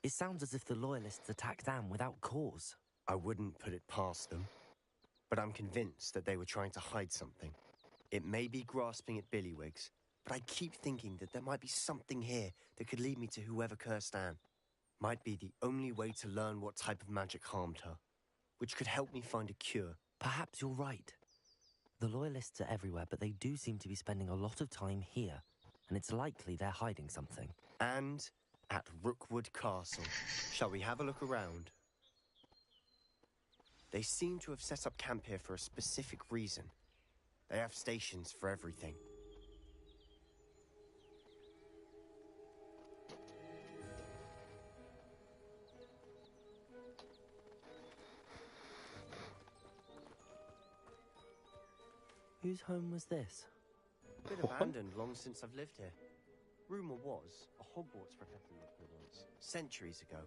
It sounds as if the Loyalists attacked Anne without cause. I wouldn't put it past them, but I'm convinced that they were trying to hide something. It may be grasping at Billywigs, but I keep thinking that there might be something here that could lead me to whoever cursed Anne. Might be the only way to learn what type of magic harmed her, which could help me find a cure. Perhaps you're right. The Loyalists are everywhere, but they do seem to be spending a lot of time here, and it's likely they're hiding something. And at Rookwood Castle. Shall we have a look around? They seem to have set up camp here for a specific reason. They have stations for everything. Whose home was this? Been abandoned long since I've lived here. Rumor was a Hogwarts professor lived here once, centuries ago.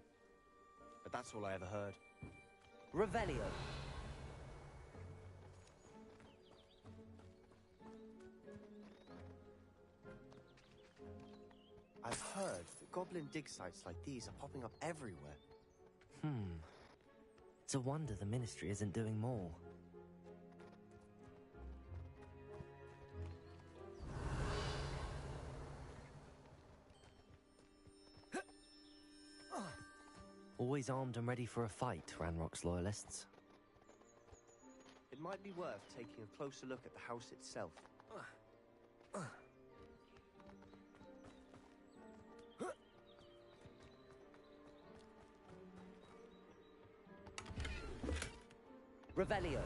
But that's all I ever heard. Revelio. I've heard that goblin dig sites like these are popping up everywhere. It's a wonder the Ministry isn't doing more. Always armed and ready for a fight, Ranrock's Loyalists. It might be worth taking a closer look at the house itself. Revelio.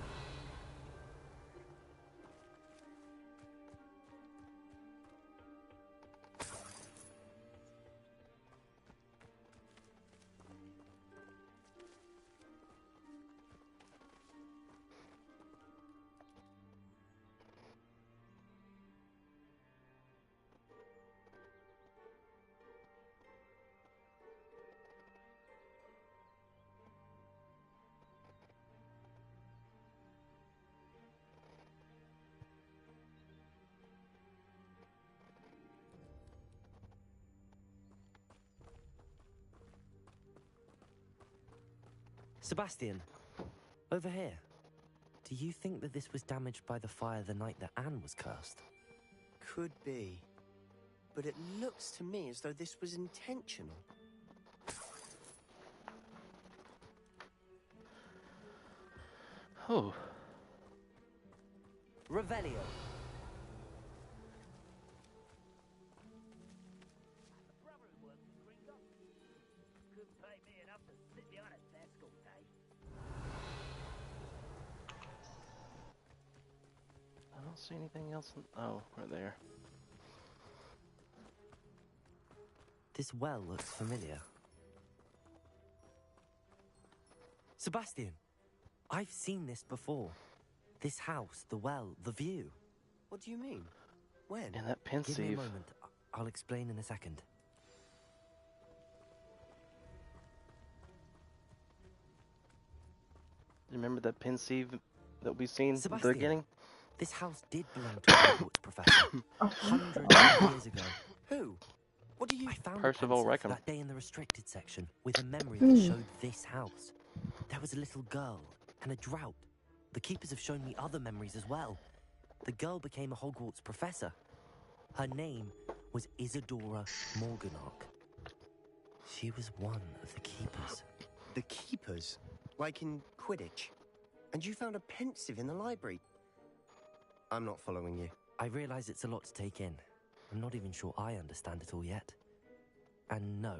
Sebastian, over here. Do you think that this was damaged by the fire the night that Anne was cursed? Could be. But it looks to me as though this was intentional. Oh. Revelio. I don't see anything else. Oh, right there. This well looks familiar. Sebastian, I've seen this before. This house, the well, the view. What do you mean? When? And that pensive. Give me a moment. I'll explain in a second. Remember that pensive that we seen at the Sebastian, beginning? This house did belong to a Hogwarts professor. Hundreds of years ago. Who? What do you... I found Percival a pencil Rackham. that day in the restricted section with a memory that showed this house. There was a little girl and a drought. The keepers have shown me other memories as well. The girl became a Hogwarts professor. Her name was Isadora Morganach. She was one of the keepers. The keepers? Like in Quidditch? And you found a pensive in the library? I'm not following you. I realize it's a lot to take in. I'm not even sure I understand it all yet. And no,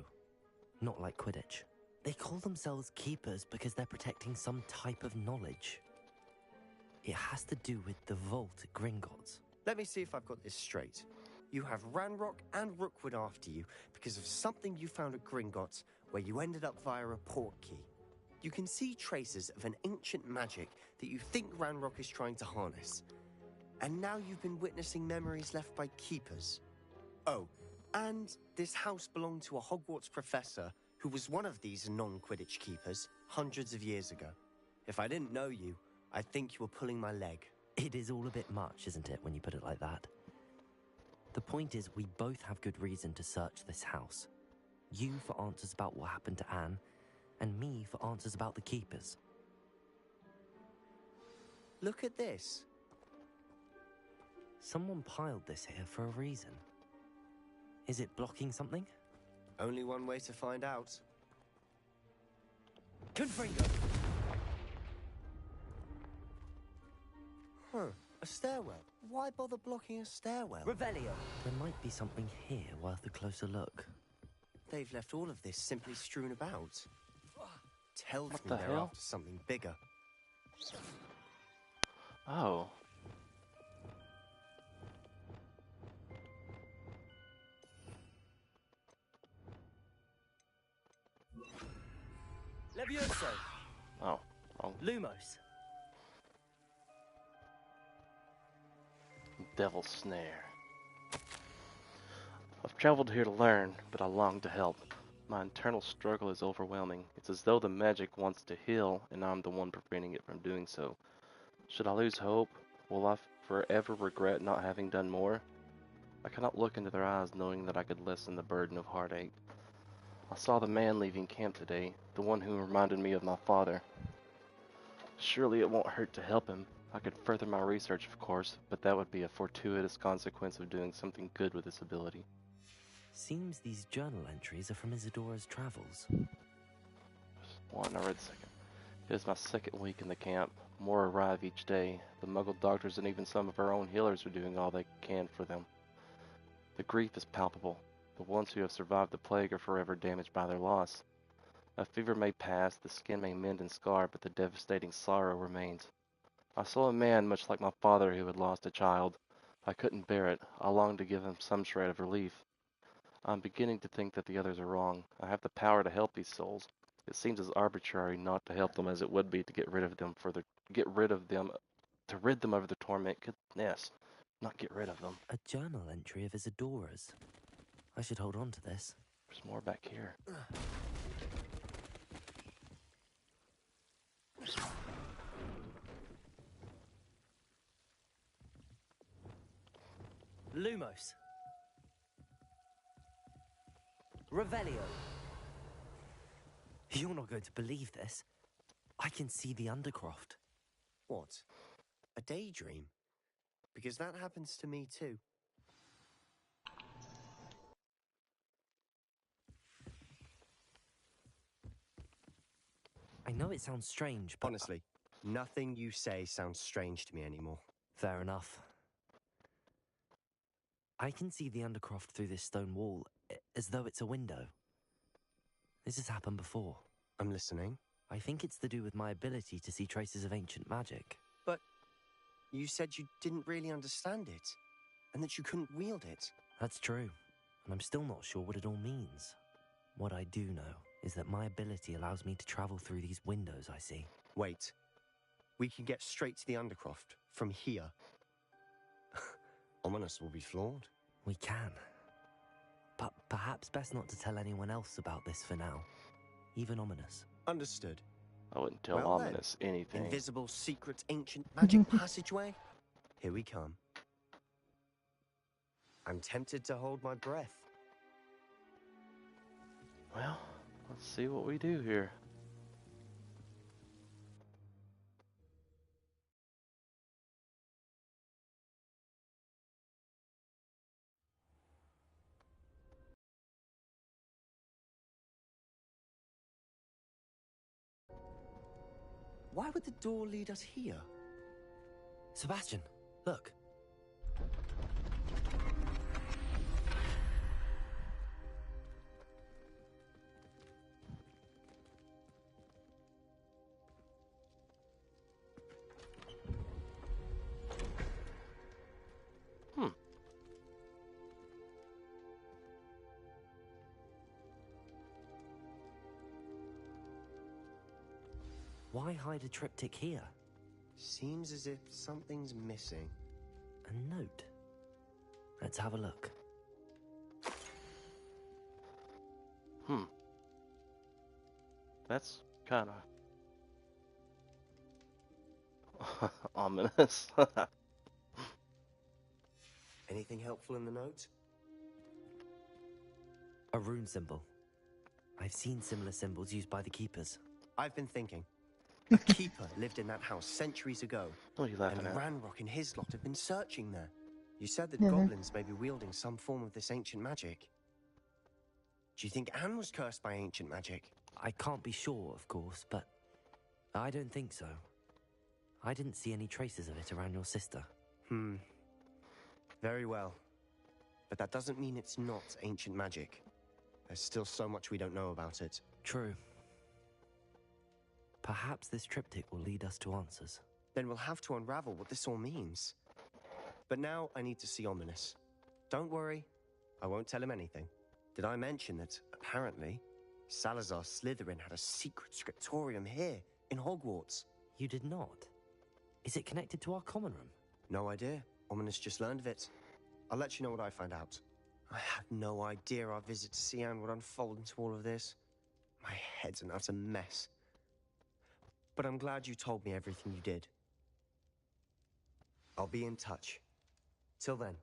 not like Quidditch. They call themselves keepers because they're protecting some type of knowledge. It has to do with the vault at Gringotts. Let me see if I've got this straight. You have Ranrock and Rookwood after you because of something you found at Gringotts where you ended up via a portkey. You can see traces of an ancient magic that you think Ranrock is trying to harness. And now you've been witnessing memories left by keepers. Oh, and this house belonged to a Hogwarts professor who was one of these non-Quidditch keepers hundreds of years ago. If I didn't know you, I'd think you were pulling my leg. It is all a bit much, isn't it, when you put it like that? The point is, we both have good reason to search this house. You for answers about what happened to Anne, and me for answers about the keepers. Look at this. Someone piled this here for a reason. Is it blocking something? Only one way to find out. Confringo! Huh. A stairwell. Why bother blocking a stairwell? Revelio! There might be something here worth a closer look. They've left all of this simply strewn about. Tells What me the they're hell? after something bigger. Oh. Levioso! Oh. Wrong. Lumos! Devil's Snare. I've traveled here to learn, but I long to help. My internal struggle is overwhelming. It's as though the magic wants to heal, and I'm the one preventing it from doing so. Should I lose hope? Will I forever regret not having done more? I cannot look into their eyes knowing that I could lessen the burden of heartache. I saw the man leaving camp today, the one who reminded me of my father. Surely it won't hurt to help him. I could further my research, of course, but that would be a fortuitous consequence of doing something good with this ability. Seems these journal entries are from Isadora's travels. One, I read second. It is my second week in the camp. More arrive each day. The Muggle doctors and even some of our own healers are doing all they can for them. The grief is palpable. The ones who have survived the plague are forever damaged by their loss. A fever may pass, the skin may mend and scar, but the devastating sorrow remains. I saw a man much like my father who had lost a child. I couldn't bear it. I longed to give him some shred of relief. I'm beginning to think that the others are wrong. I have the power to help these souls. It seems as arbitrary not to help them as it would be to get rid of them to rid them of the torment. Goodness, not get rid of them. A journal entry of Isadora's. I should hold on to this. There's more back here. Lumos. Revelio. You're not going to believe this. I can see the Undercroft. What? A daydream? Because that happens to me too. I know it sounds strange, but... Honestly, nothing you say sounds strange to me anymore. Fair enough. I can see the Undercroft through this stone wall, as though it's a window. This has happened before. I'm listening. I think it's to do with my ability to see traces of ancient magic. But you said you didn't really understand it, and that you couldn't wield it. That's true, and I'm still not sure what it all means. What I do know is that my ability allows me to travel through these windows I see. Wait. We can get straight to the Undercroft from here. Ominous will be floored. We can. But perhaps best not to tell anyone else about this for now. Even Ominous. Understood. I wouldn't tell Well then, Ominous anything. Invisible, secret, ancient magic passageway? Here we come. I'm tempted to hold my breath. Well, let's see what we do here. Why would the door lead us here? Sebastian, look. Why hide a triptych here? Seems as if something's missing. A note. Let's have a look. That's kind of ominous. Anything helpful in the note? A rune symbol. I've seen similar symbols used by the keepers. I've been thinking. A keeper lived in that house centuries ago. What are you laughing And at? Ranrock and his lot have been searching there. You said that Mhm. goblins may be wielding some form of this ancient magic. Do you think Anne was cursed by ancient magic? I can't be sure, of course, but I don't think so. I didn't see any traces of it around your sister. Very well. But that doesn't mean it's not ancient magic. There's still so much we don't know about it. True. Perhaps this triptych will lead us to answers. Then we'll have to unravel what this all means. But now I need to see Ominous. Don't worry, I won't tell him anything. Did I mention that, apparently, Salazar Slytherin had a secret scriptorium here, in Hogwarts? You did not? Is it connected to our common room? No idea. Ominous just learned of it. I'll let you know what I find out. I had no idea our visit to Cian would unfold into all of this. My head's an utter mess. But I'm glad you told me everything you did. I'll be in touch. Till then.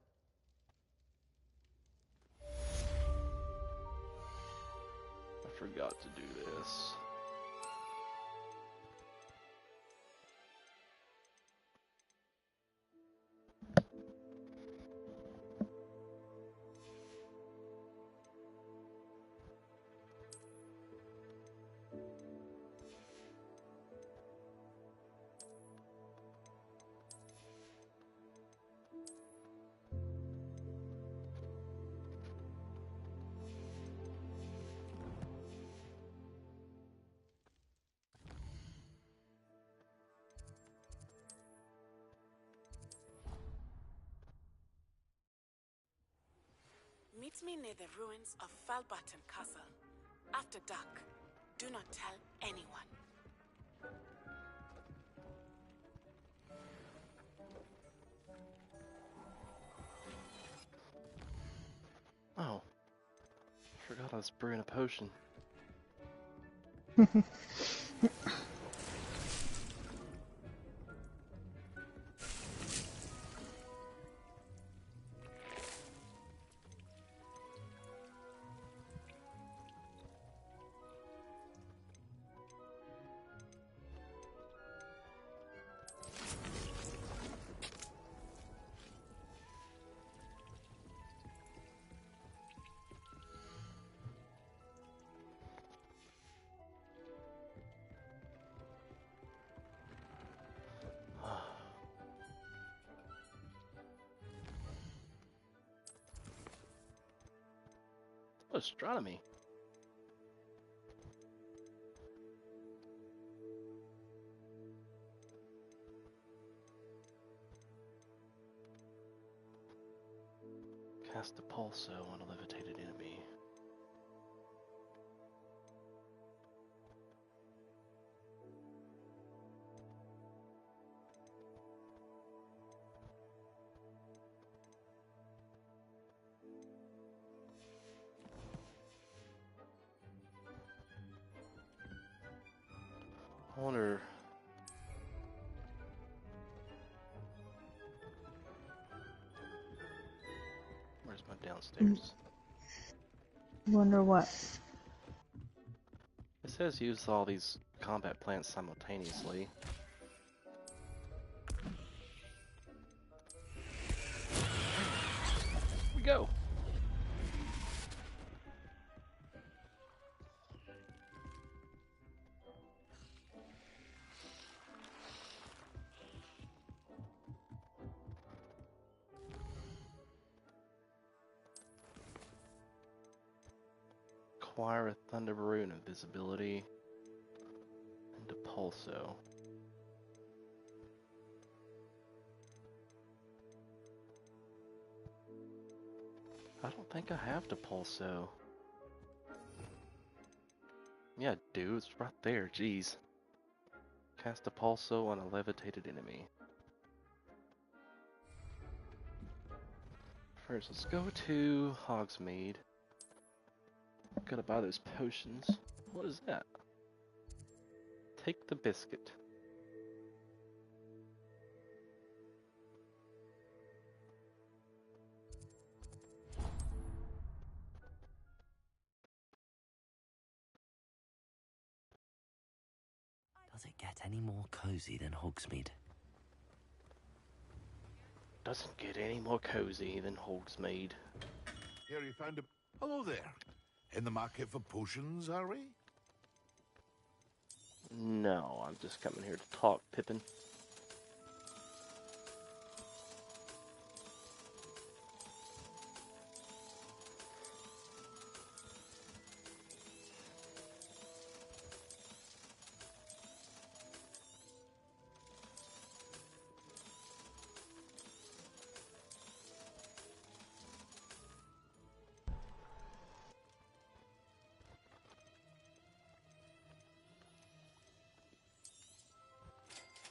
I forgot to do this. Meet me near the ruins of Falbaton Castle. After dark. Do not tell anyone. Oh. Forgot I was brewing a potion. Astronomy. Cast a pulso on a levitated enemy. I wonder. Where's my downstairs? Wonder what? It says use all these combat plants simultaneously. Here we go. Acquire a Thunder Rune invisibility and a Pulso. I don't think I have the Pulso. Yeah, dude, it's right there, jeez. Cast a Pulso on a levitated enemy. First, let's go to Hogsmeade. Gotta buy those potions. What is that? Take the biscuit. get any more cozy than Hogsmeade. Doesn't get any more cozy than Hogsmeade. Here you found a... Hello there. In the market for potions, are we? No, I'm just coming here to talk, Pippin.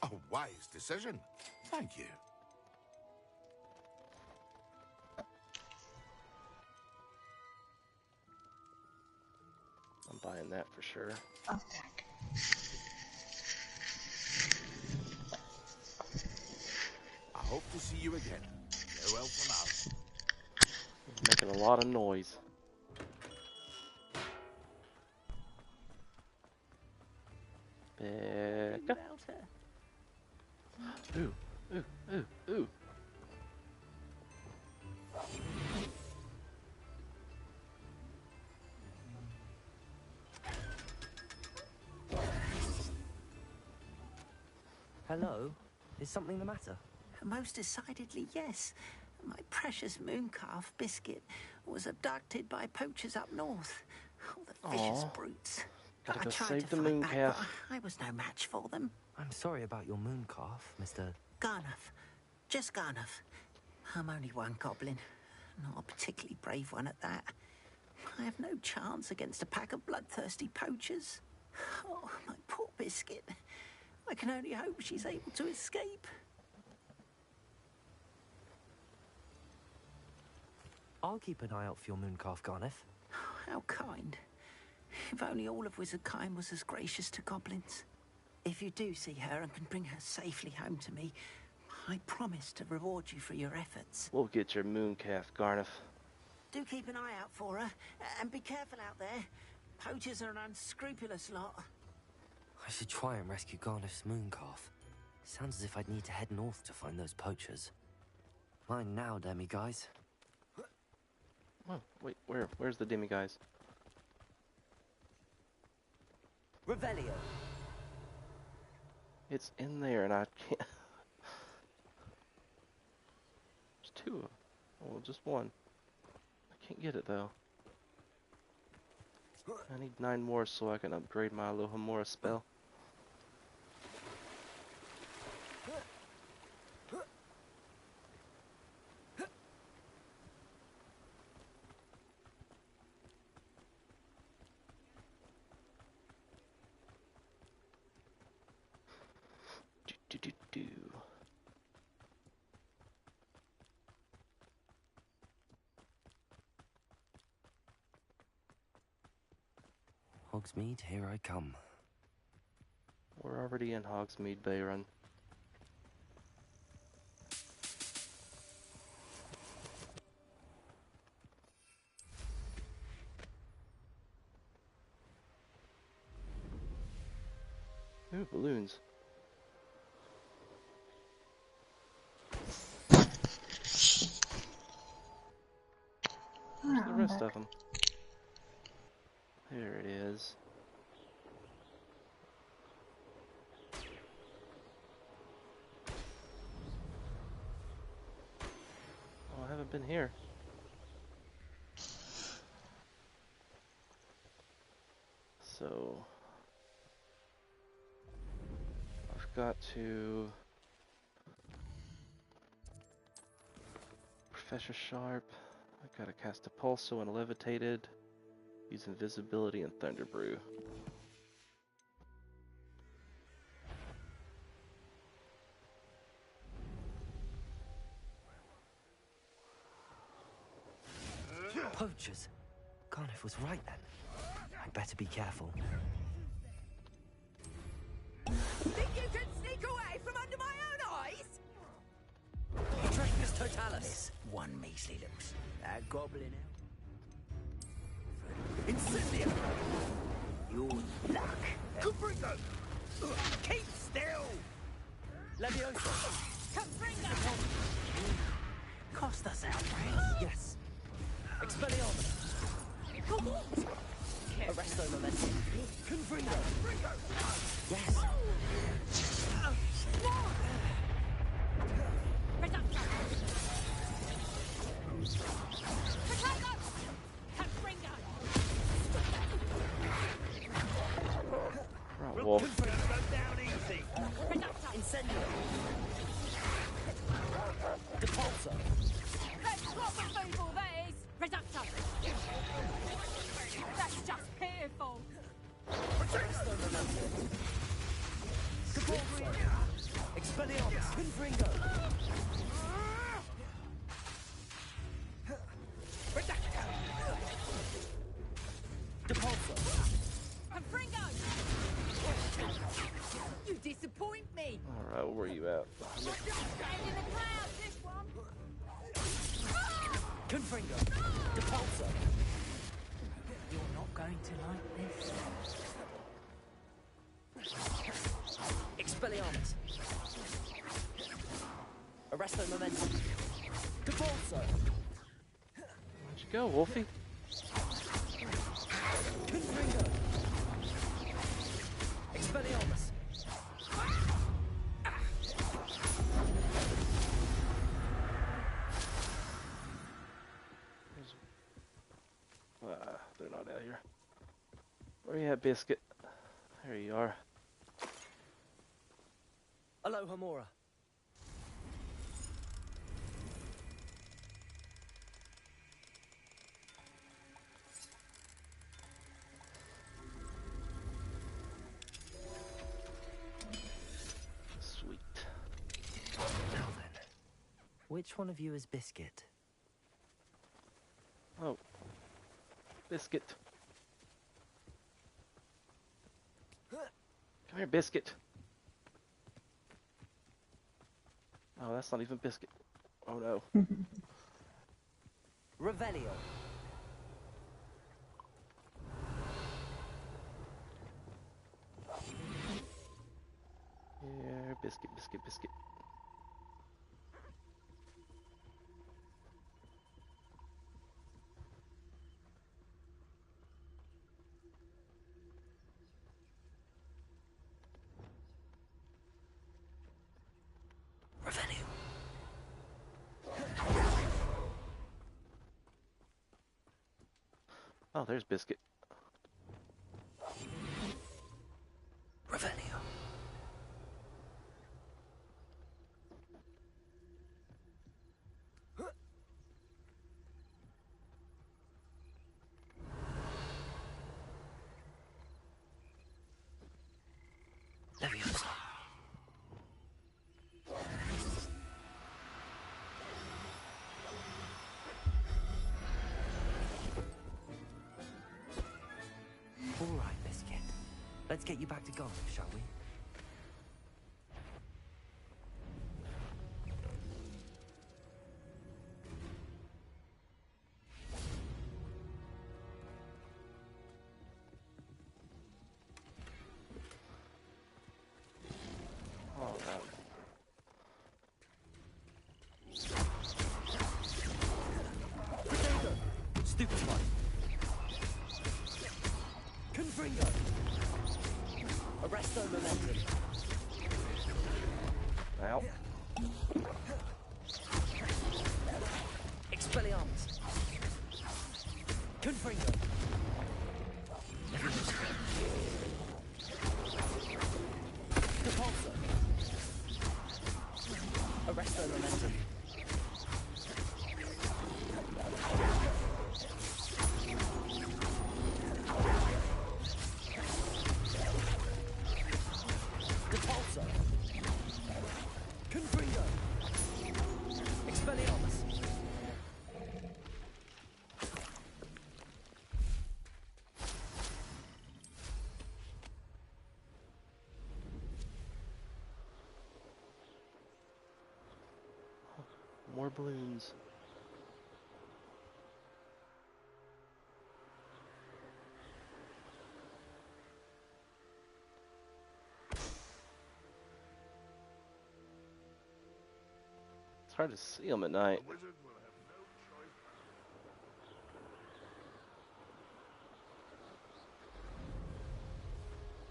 A wise decision. Thank you. I'm buying that for sure. Okay. I hope to see you again. Farewell for now. Making a lot of noise. Becca. Ooh, ooh, ooh, ooh. Hello? Is something the matter? Most decidedly, yes. My precious mooncalf, Biscuit, was abducted by poachers up north. Oh, the vicious Aw. brutes. Gotta I go tried save to the fight back, mooncalf. but I was no match for them. I'm sorry about your moon calf, Mr. Garnuff. Just Garnuff. I'm only one goblin. Not a particularly brave one at that. I have no chance against a pack of bloodthirsty poachers. Oh, my poor Biscuit. I can only hope she's able to escape. I'll keep an eye out for your moon calf, Garniff. How kind. If only all of Wizardkind was as gracious to goblins. If you do see her and can bring her safely home to me, I promise to reward you for your efforts. We'll get your mooncalf, Garniff. Do keep an eye out for her, and be careful out there. Poachers are an unscrupulous lot. I should try and rescue Garniff's moon calf. Sounds as if I'd need to head north to find those poachers. Mine now, demi guys. Oh, wait, where's the demi-guys? Revelio. It's in there and I can't... There's two of them. Well, just one. I can't get it though. I need 9 more so I can upgrade my Alohomora spell. Do. Hogsmeade, here I come. We're already in Hogsmeade Bay Run. Ooh, balloons. Where's the rest of them? There it is. Oh, I haven't been here. So I've got to Professor Sharp. I gotta cast a Pulso and Levitated. Use Invisibility and Thunder Brew. Poachers. Garniff was right then. I'd better be careful. Think you can sneak away from under my own eyes? Treacherous Totalis. One measly looks. That goblin out. Incendio. Your luck. Cubrito! Keep still! Leviosa! Confringo! Cost us our friends. Yes. Expelliarmus! Arresto Momentum! Confringo! Yes! Reducto! Potato! Confringo! Right, wolf. Go down easy! Reducto! Incendio! Depulso! Let's swap the people, that is! Reducto! That's just pitiful! Arresto Momentum! Cavalry! Expelliarmus! Confringo! Depulso! Confringo! You disappoint me! Alright, where are you at? Stand in the crowd, this one! Confringo! Depulso! You're not going to like this. Expelliarmus! Arresto Momentum! Depulso! Where'd you go, Wolfie? Confringo! Expelliarmus! They're not out here. Where you at, Biscuit? There you are. Aloha Mora! Sweet. Now then, which one of you is Biscuit? Oh. Biscuit. Come here, Biscuit. Oh, that's not even Biscuit. Oh no. Revelio! Yeah, Biscuit, Biscuit, Biscuit. Revelio! Oh, there's Biscuit. Revelio! Leviosa! All right, Biscuit. Let's get you back to Gotham, shall we? All right. Stupefy! Confringo! Arresto Momentum! Ow. Expelliarmus! Confringo! Depulso! Arresto Momentum! Depulso! Confringo! Expelliarmus! More balloons. It's hard to see them at night. The wizard will have no choice.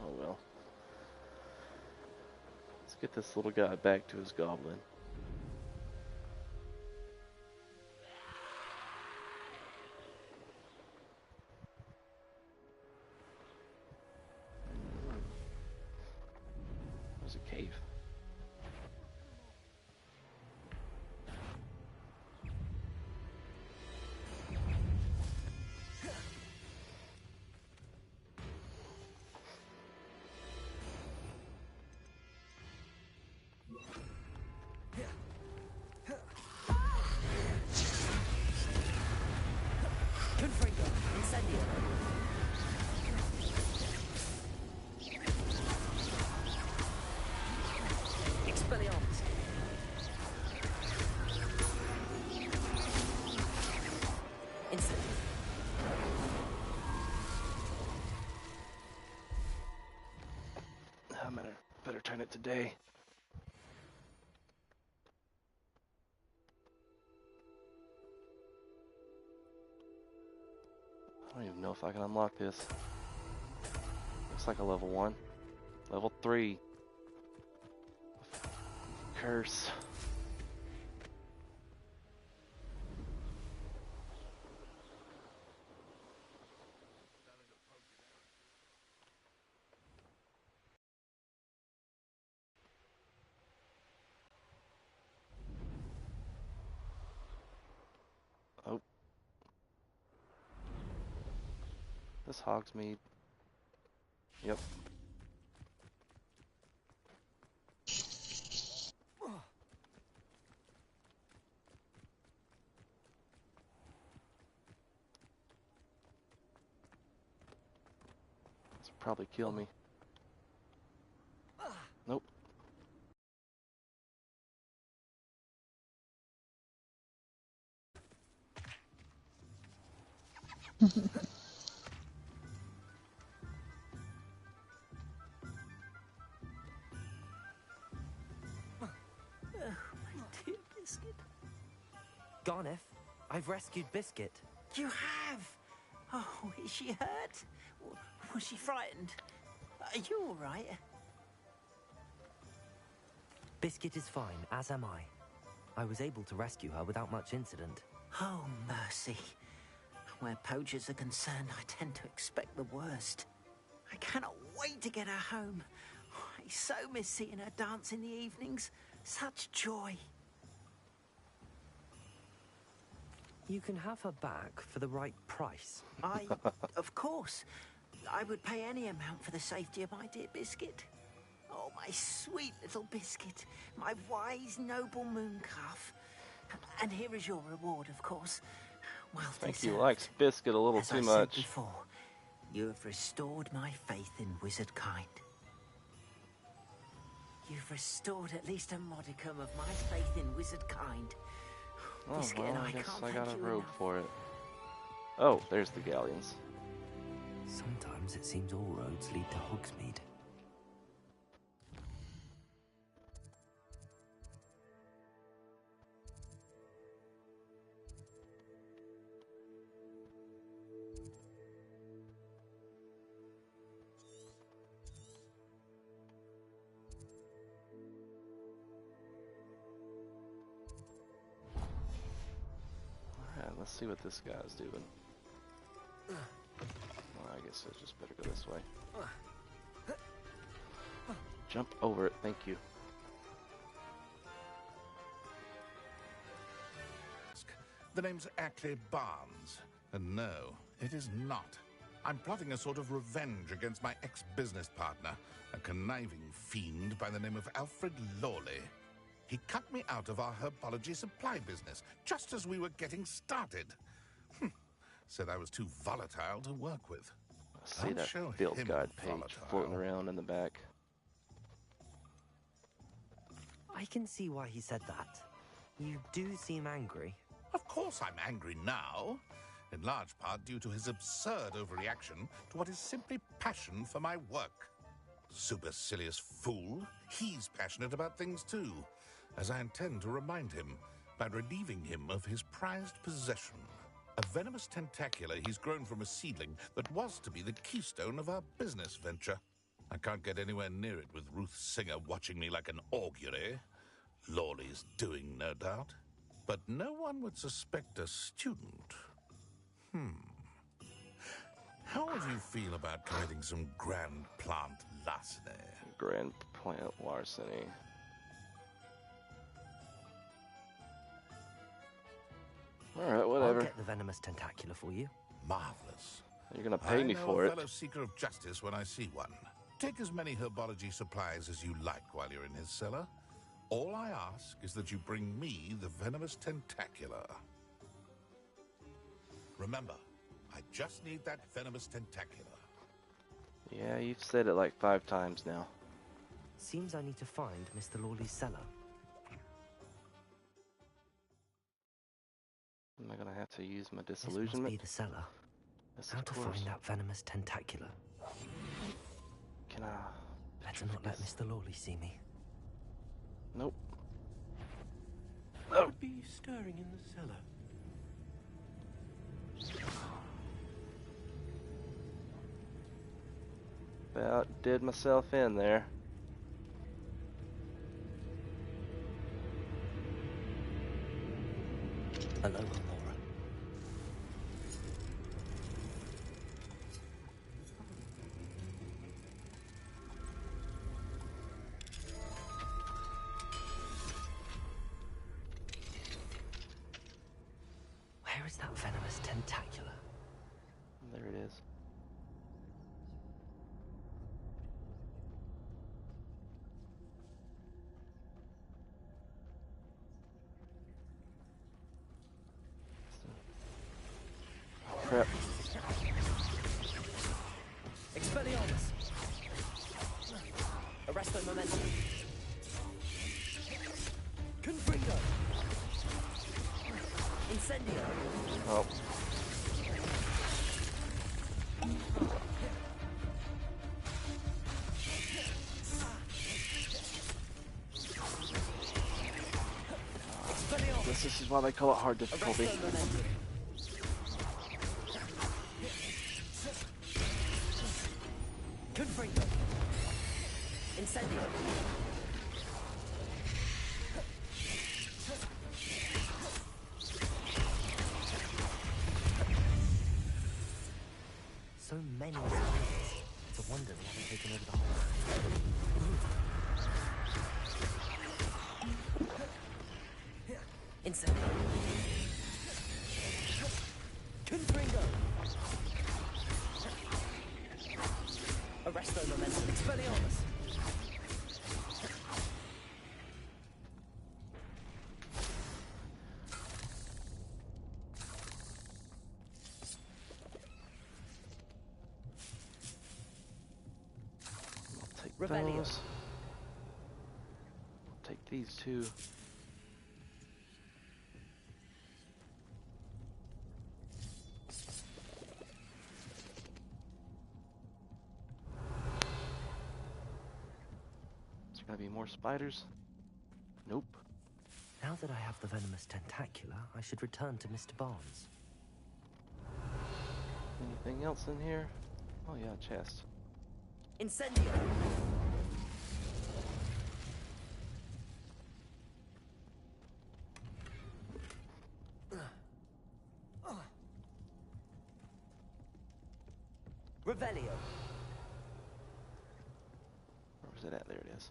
Oh well. Let's get this little guy back to his goblin. There's a cave. Confringo, incendio. Expelliarmus. Incendio. I better turn it today. I don't even know if I can unlock this. Looks like a level 1. Level 3. Curse. Oh. This Hogsmeade. Yep. This will probably kill me. Nope. My dear Biscuit. Garneth, I've rescued Biscuit. You have? Oh, is she hurt? Was she frightened? Are you all right? Biscuit is fine, as am I. I was able to rescue her without much incident. Oh, mercy. Where poachers are concerned, I tend to expect the worst. I cannot wait to get her home. I so miss seeing her dance in the evenings. Such joy. You can have her back for the right price. Of course, I would pay any amount for the safety of my dear Biscuit. Oh, my sweet little Biscuit, my wise, noble moon calf. And here is your reward, of course. Well I think he deserved. likes Biscuit a little As too I much. said before, you have restored my faith in wizard kind. You've restored at least a modicum of my faith in wizard kind. Oh, Biscuit well, and I I guess can't I thank got a you robe enough. for it. Oh, there's the galleons. Sometimes it seems all roads lead to Hogsmeade. Alright, let's see what this guy's doing. Well, I guess I just better go this way. Jump over it, thank you. The name's Ackley Barnes. And no, it is not. I'm plotting a sort of revenge against my ex-business partner, a conniving fiend by the name of Alfred Lawley. He cut me out of our herbology supply business just as we were getting started. Said I was too volatile to work with. I see I'll that show field him guide page volatile. floating around in the back. I can see why he said that. You do seem angry. Of course I'm angry now, in large part due to his absurd overreaction to what is simply passion for my work. Supercilious fool. He's passionate about things too. as I intend to remind him by relieving him of his prized possession. A venomous tentacula he's grown from a seedling that was to be the keystone of our business venture. I can't get anywhere near it with Ruth Singer watching me like an augury. Lawley's doing, no doubt. But no one would suspect a student. How would you feel about committing some grand plant larceny? Grand plant larceny. Alright, whatever. I'll get the venomous tentacula for you. Marvelous. You're gonna pay me for I it. know a fellow seeker of justice when I see one. Take as many herbology supplies as you like while you're in his cellar. All I ask is that you bring me the venomous tentacula. Remember, I just need that venomous tentacula. Yeah, you've said it like 5 times now. Seems I need to find Mr. Lawley's cellar. Am I gonna have to use my This disillusionment? must be the cellar. Yes, How of to course. find that venomous tentacula? Can I? Better not let Mr. Lawley see me. Nope. What would be stirring in the cellar? About did myself in there. Hello, Laura. Where is that venomous tentacula? There it is. Oh, crap. Expelliarmus! Arresto momentum. Confringo! Incendio! Oh. This is why they call it hard difficulty. Arresto momentum. Confringo! Incendio! So many spiders. It's a wonder they haven't taken over the whole land. Incendio! Confringo! Arresto momentum. Expelliarmus! I'll take Revelio. those. I'll take these two. Is there gonna be more spiders? Nope. Now that I have the venomous tentacula, I should return to Mr. Barnes. Anything else in here? Oh yeah, chest. Incendio! Revelio! Where was it at? There it is.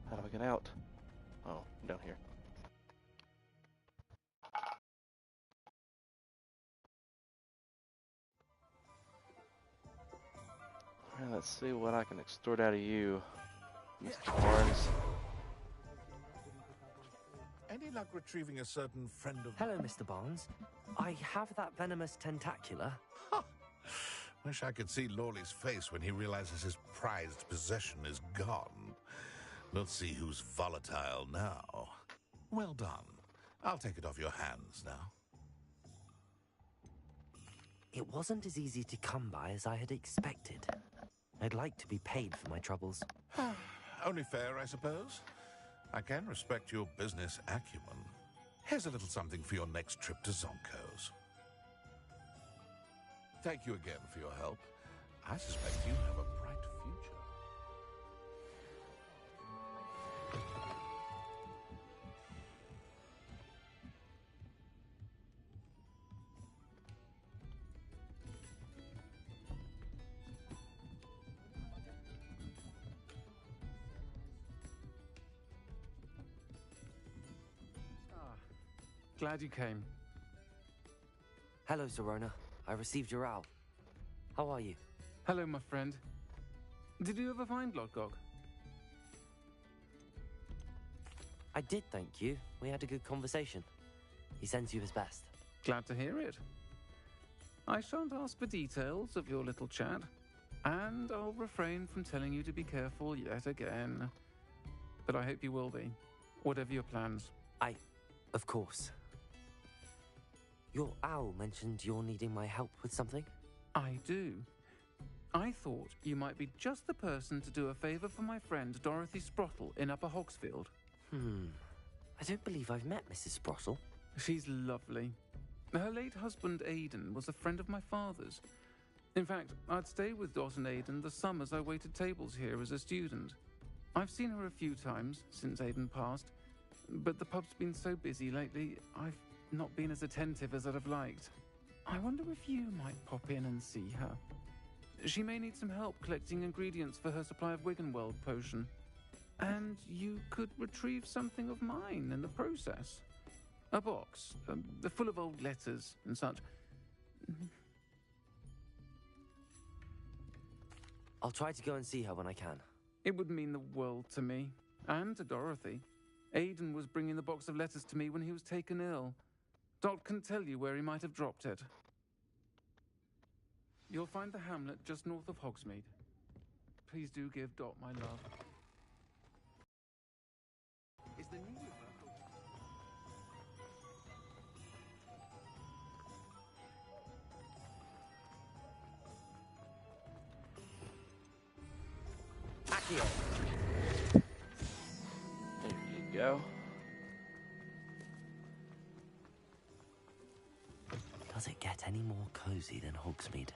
How do I get out? Oh, down here. Alright, let's see what I can extort out of you, Mr. Barnes. Any luck retrieving a certain friend of... Hello, Mr. Barnes. I have that venomous tentacula. Wish I could see Lawley's face when he realizes his prized possession is gone. We'll see who's volatile now. Well done. I'll take it off your hands now. It wasn't as easy to come by as I had expected. I'd like to be paid for my troubles. Only fair, I suppose. I can respect your business acumen. Here's a little something for your next trip to Zonko's. Thank you again for your help. I suspect you have a bright future. Glad you came. Hello, Zorona. I received your owl. How are you? Hello, my friend. Did you ever find Lodgok? I did, thank you. We had a good conversation. He sends you his best. Glad to hear it. I shan't ask for details of your little chat, and I'll refrain from telling you to be careful yet again. But I hope you will be, whatever your plans. Of course. Your owl mentioned you're needing my help with something? I do. I thought you might be just the person to do a favour for my friend Dorothy Sprottle in Upper Hogsfield. I don't believe I've met Mrs. Sprottle. She's lovely. Her late husband Aidan was a friend of my father's. In fact, I'd stay with Dot and Aidan the summers I waited tables here as a student. I've seen her a few times since Aidan passed, but the pub's been so busy lately, I've not been as attentive as I'd have liked. I wonder if you might pop in and see her. She may need some help collecting ingredients for her supply of Wiggenweld potion. And you could retrieve something of mine in the process. A box, full of old letters and such. I'll try to go and see her when I can. It would mean the world to me, and to Dorothy. Aidan was bringing the box of letters to me when he was taken ill. Dot can tell you where he might have dropped it. You'll find the hamlet just north of Hogsmeade. Please do give Dot my love. Is the new Accio! There you go. Does it get any more cozy than Hogsmeade?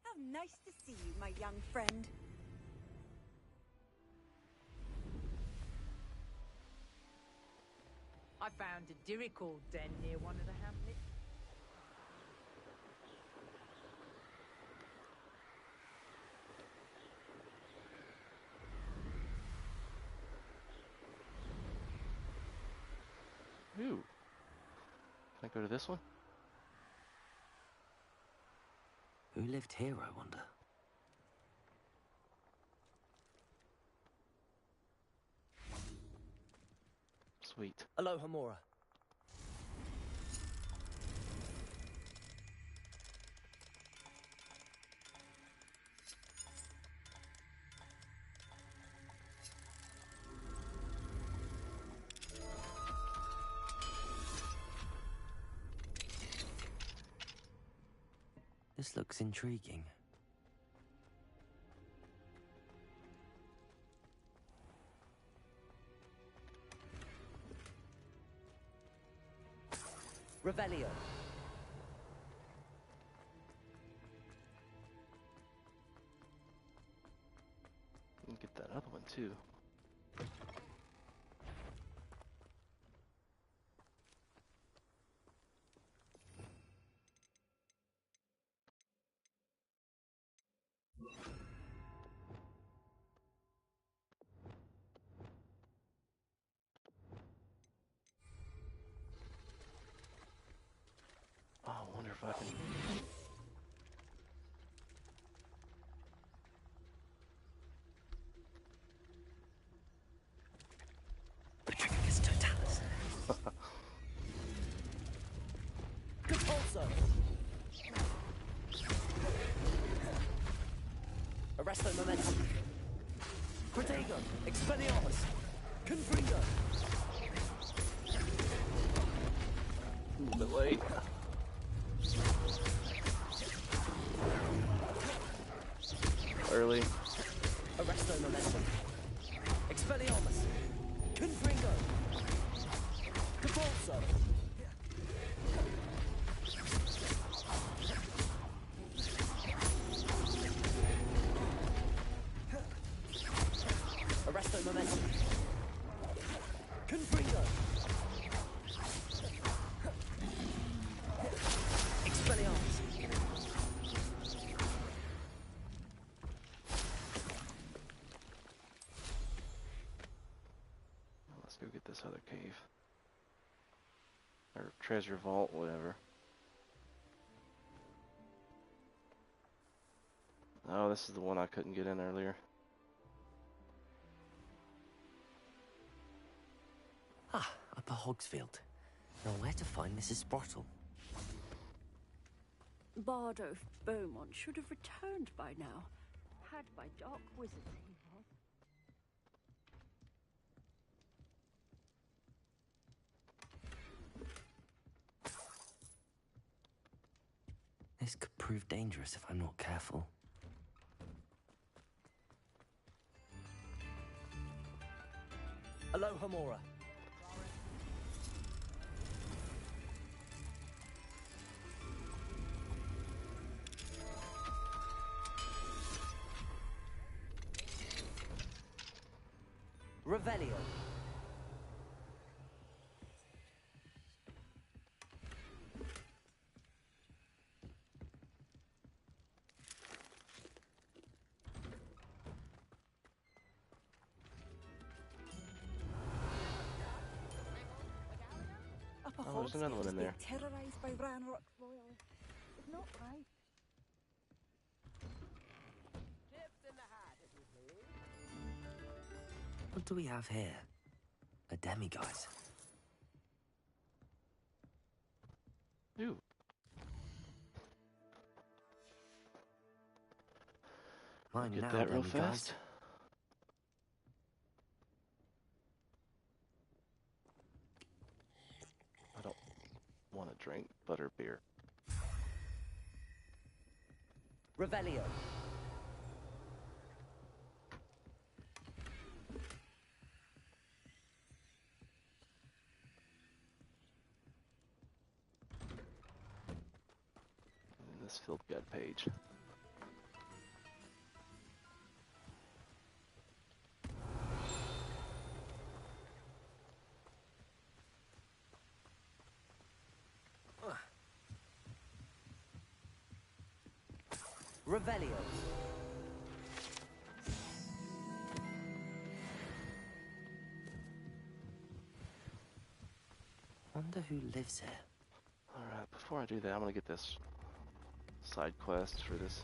How nice to see you, my young friend. I found a Diricall den near one of the hamlets. Ooh. Can I go to this one? Who lived here, I wonder? Sweet. Aloha, Mora. This looks intriguing. Revelio. And get that other one too. Repulso! Arresto momentum. Protego! Expelliarmus! Confringo! A little bit late. Early. Arresto momentum. Expelliarmus! Confringo! Repulso! Arresto momentum. Confringo! Expelliarmus! Let's go get this other cave. Or treasure vault, whatever. Oh, this is the one I couldn't get in earlier. Ah, Upper Hogsfield. Now where to find Mrs. Sprottle? Bardo Beaumont should have returned by now. Had by dark wizards he was. This could prove dangerous if I'm not careful. Aloha Mora. Revelio. Upper Oh, there's another one in there. Terrorized by Ranrock's loyalists. It's not right. What do we have here? A demiguise. Ooh. Mine Get now, that real demiguise. fast. I don't want to drink butterbeer. Revelio. This field guide page. Revelio. Wonder who lives here. Alright, before I do that, I'm gonna get this side quest for this.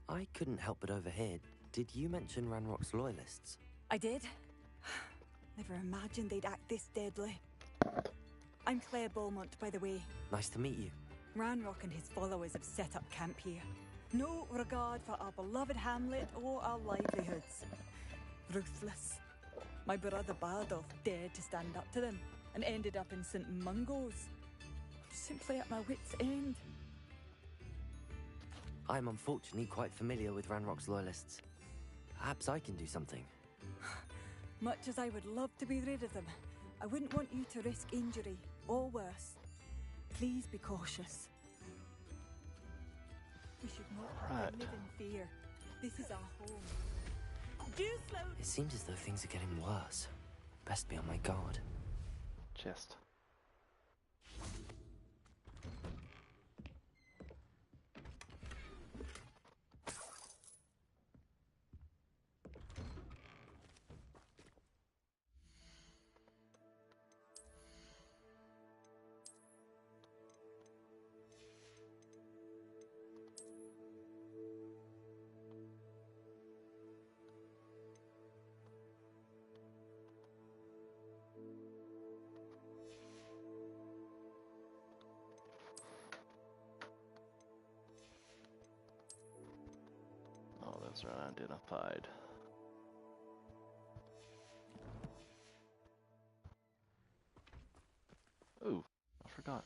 I couldn't help but overhear. Did you mention Ranrock's loyalists? I did. Never imagined they'd act this deadly. I'm Claire Beaumont, by the way. Nice to meet you. Ranrock and his followers have set up camp here. No regard for our beloved hamlet or our livelihoods. Ruthless. My brother Bardolph dared to stand up to them and ended up in St. Mungo's. I'm simply at my wit's end. I'm unfortunately quite familiar with Ranrock's loyalists. Perhaps I can do something. Much as I would love to be rid of them, I wouldn't want you to risk injury or worse. Please be cautious. We should not live in fear. This is our home. Do slow. It seems as though things are getting worse. Best be on my guard. Chest. Goblins are unidentified. Ooh, I forgot.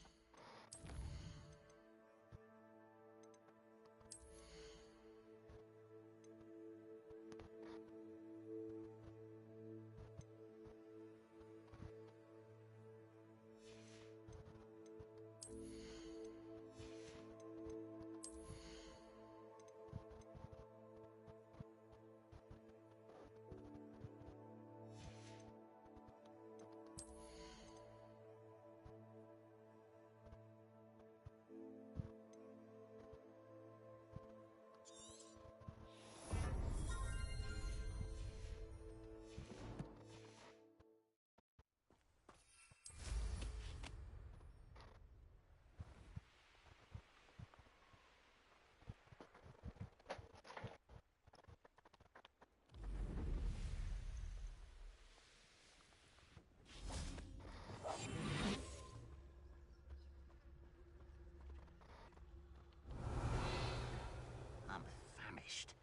I'm famished.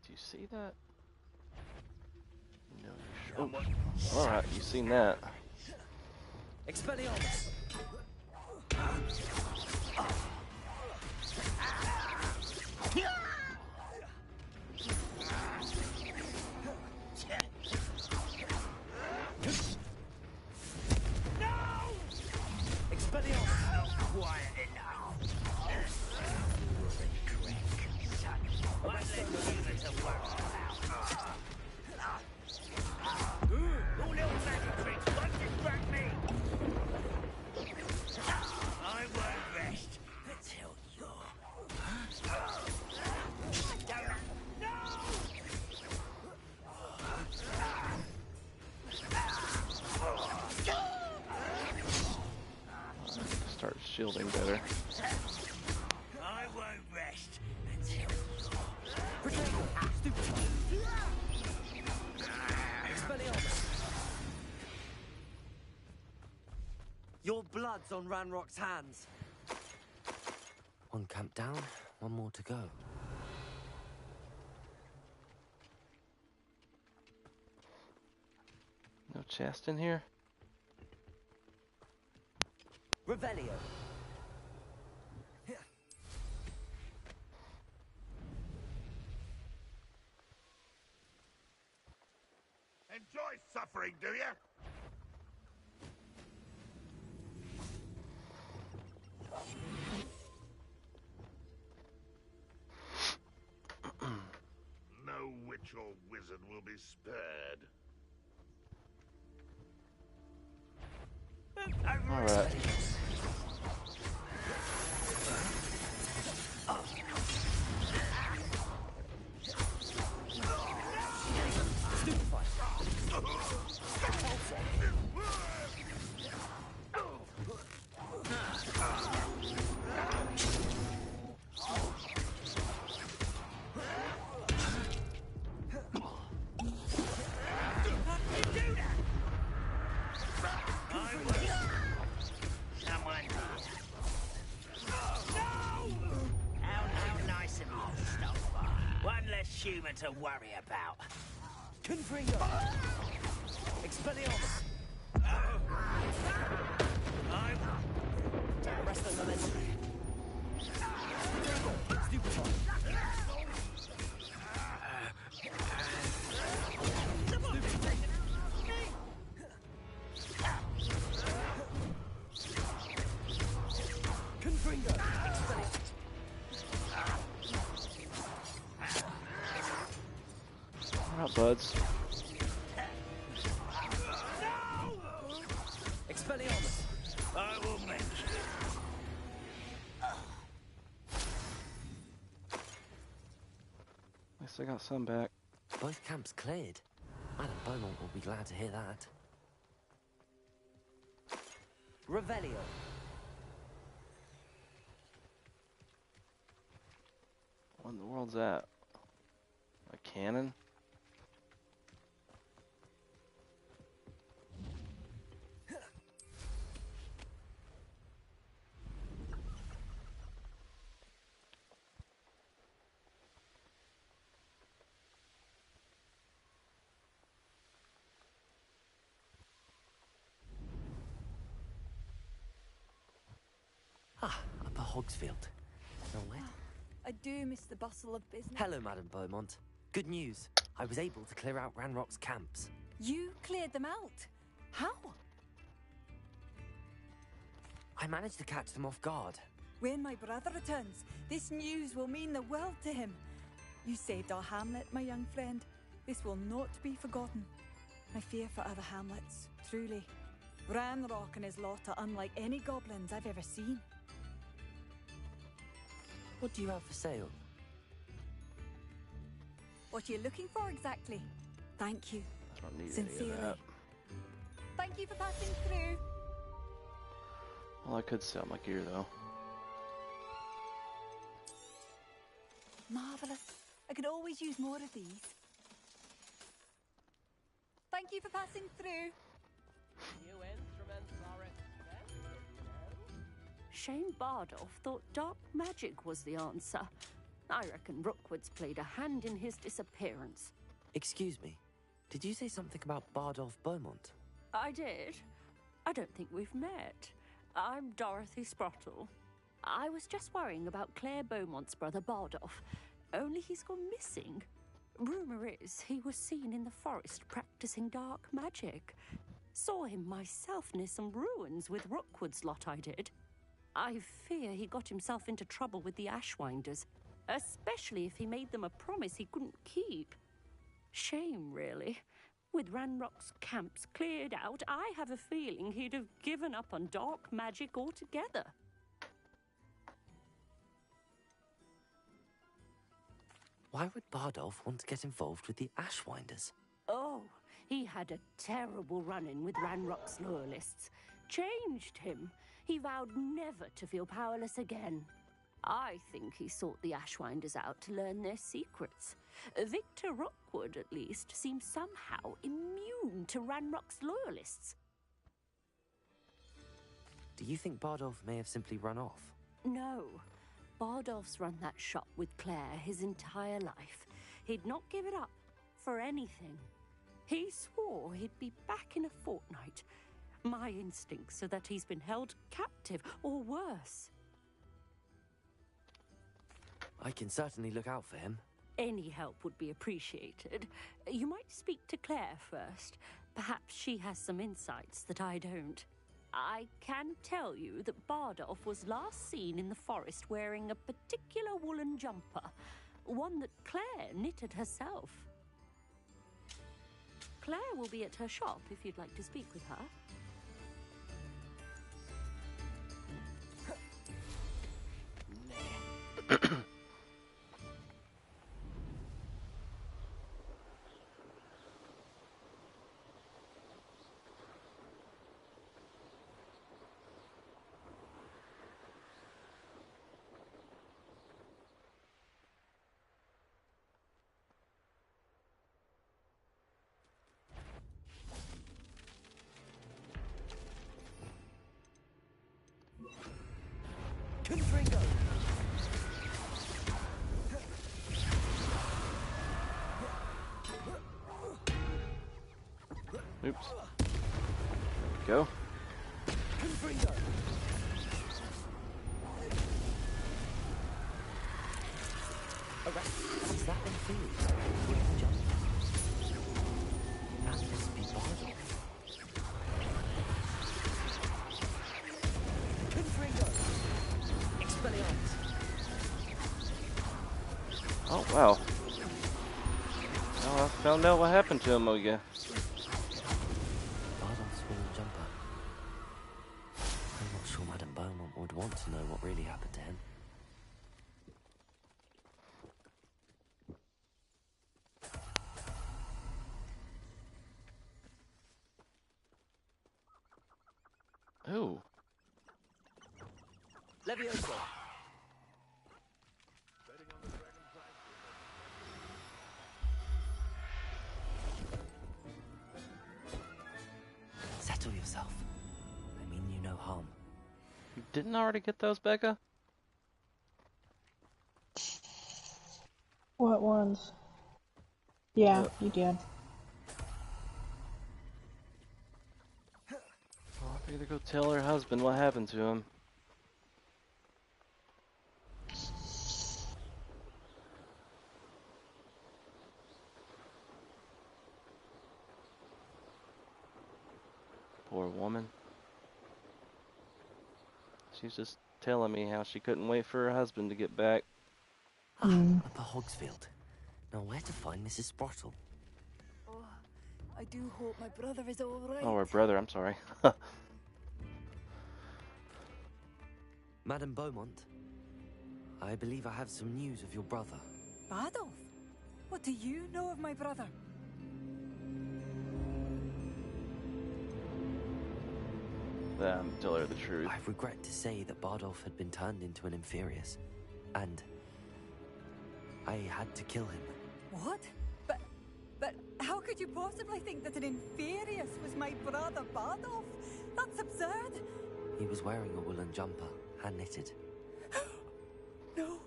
Did you see that? No, you sure. Oh. Alright, you seen that. Expelliarmus! Start shielding better. I won't rest until Your blood's on Ranrock's hands. One camp down, one more to go. No chest in here? Revelio. Enjoy suffering, do you? No witch or wizard will be spared. All right. human to worry about. Confringo! Expelliarmus! Rest the momentum. Stupefy! Confringo! All right, buds. Expelliarmus! I will make At least I got some back. Both camps cleared. Madame Beaumont will be glad to hear that. Revelio. What in the world's that? A cannon? Ah, up at Hogsfield. Now where? I do miss the bustle of business. Hello, Madam Beaumont. Good news. I was able to clear out Ranrock's camps. You cleared them out? How? I managed to catch them off guard. When my brother returns, this news will mean the world to him. You saved our hamlet, my young friend. This will not be forgotten. I fear for other hamlets, truly. Ranrock and his lot are unlike any goblins I've ever seen. What do you have for sale? What are you looking for exactly? Thank you. I don't need Sincerely. any of that. Thank you for passing through. Well, I could sell my gear though. Marvelous. I could always use more of these. Thank you for passing through. New instruments are expensive, you know. Shane Bardolph thought dark magic was the answer. I reckon Rookwood's played a hand in his disappearance. Excuse me. Did you say something about Bardolph Beaumont? I did. I don't think we've met. I'm Dorothy Sprottle. I was just worrying about Claire Beaumont's brother Bardolph, only he's gone missing. Rumour is he was seen in the forest practicing dark magic. Saw him myself near some ruins with Rookwood's lot I did. I fear he got himself into trouble with the Ashwinders, especially if he made them a promise he couldn't keep. Shame, really. With Ranrock's camps cleared out, I have a feeling he'd have given up on dark magic altogether. Why would Bardolph want to get involved with the Ashwinders? Oh, he had a terrible run-in with Ranrock's loyalists. Changed him. He vowed never to feel powerless again. I think he sought the Ashwinders out to learn their secrets. Victor Rookwood, at least, seems somehow immune to Ranrock's loyalists. Do you think Bardolph may have simply run off? No. Bardolph's run that shop with Claire his entire life. He'd not give it up for anything. He swore he'd be back in a fortnight. My instincts are that he's been held captive, or worse. I can certainly look out for him. Any help would be appreciated. You might speak to Claire first. Perhaps she has some insights that I don't. I can tell you that Bardolph was last seen in the forest wearing a particular woolen jumper, one that Claire knitted herself. Claire will be at her shop if you'd like to speak with her. Oops. There we go. Is that in fields? That must be Bardolph. Oh, wow. Now I found out what happened to him again. Bardolph's woolen jumper. I'm not sure Madame Beaumont would want to know what really happened to him. Ooh. Levioso! Settle yourself. I mean you no harm. You didn't already get those, Becca? What ones? Yeah, you did. Oh, I gotta go tell her husband what happened to him. Poor woman. She's just telling me how she couldn't wait for her husband to get back. Upper Hogsfield. Now where to find Mrs. Sprottle? Oh, I do hope my brother is all right. Oh, her brother, I'm sorry. Madame Beaumont, I believe I have some news of your brother. Badolf? What do you know of my brother? Tell her the truth. I regret to say that Bardolph had been turned into an Inferius, and I had to kill him. What? But how could you possibly think that an Inferius was my brother Bardolph? That's absurd. He was wearing a woolen jumper, hand-knitted. No.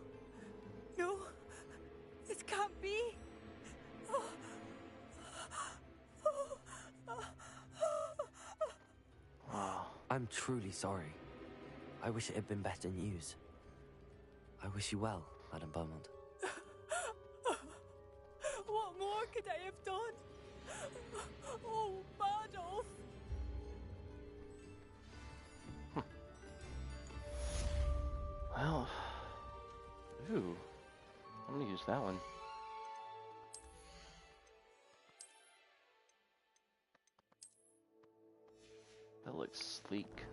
No. This can't be. I'm truly sorry. I wish it had been better news. I wish you well, Madame Beaumont. What more could I have done? Oh, Bardolph. Well, ooh, I'm gonna use that one. That looks sleek.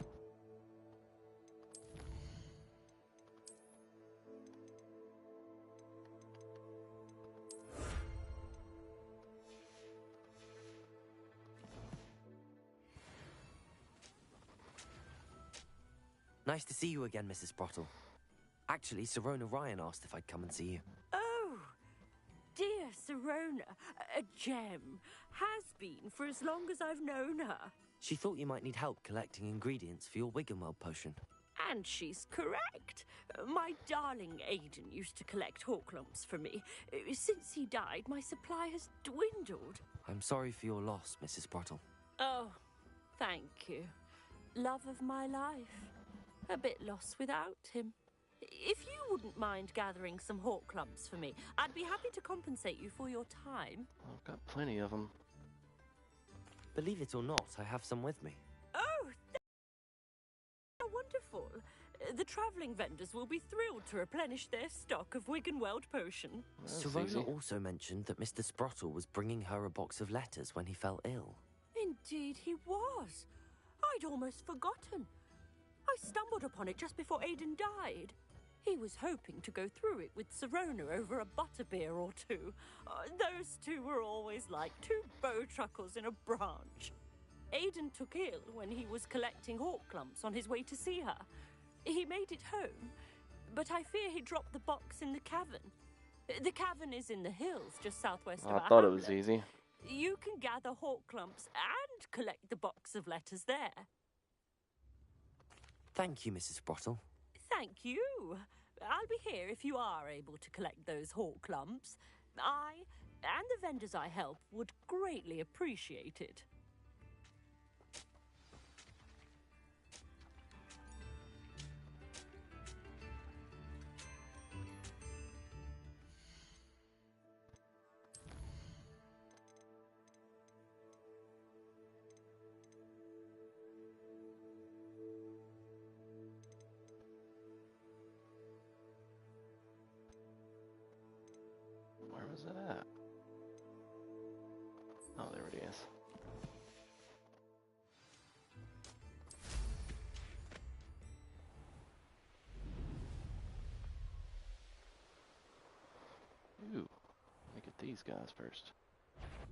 Nice to see you again, Mrs. Sprottle. Actually, Sirona Ryan asked if I'd come and see you. Oh, dear Sirona, a gem. Has been for as long as I've known her. She thought you might need help collecting ingredients for your Wiggenweld potion. And she's correct. My darling Aidan used to collect hawk lumps for me. Since he died, my supply has dwindled. I'm sorry for your loss, Mrs. Sprottle. Oh, thank you. Love of my life. A bit lost without him. If you wouldn't mind gathering some hawk lumps for me, I'd be happy to compensate you for your time. I've got plenty of them. Believe it or not, I have some with me. Oh, wonderful. The travelling vendors will be thrilled to replenish their stock of Wiggenweld potion. Sirona also mentioned that Mr. Sprottle was bringing her a box of letters when he fell ill. Indeed he was. I'd almost forgotten. I stumbled upon it just before Aidan died. He was hoping to go through it with Sirona over a butterbeer or two. Those two were always like two bowtruckles in a branch. Aidan took ill when he was collecting hawk lumps on his way to see her. He made it home, but I fear he dropped the box in the cavern. The cavern is in the hills just southwest of our I thought it hamlet. was easy. You can gather hawk lumps and collect the box of letters there. Thank you, Mrs. Sprottle. Thank you. I'll be here if you are able to collect those hawk lumps. I and the vendors I help would greatly appreciate it. Where was it at? Oh, there it is. Ooh, let me get these guys first.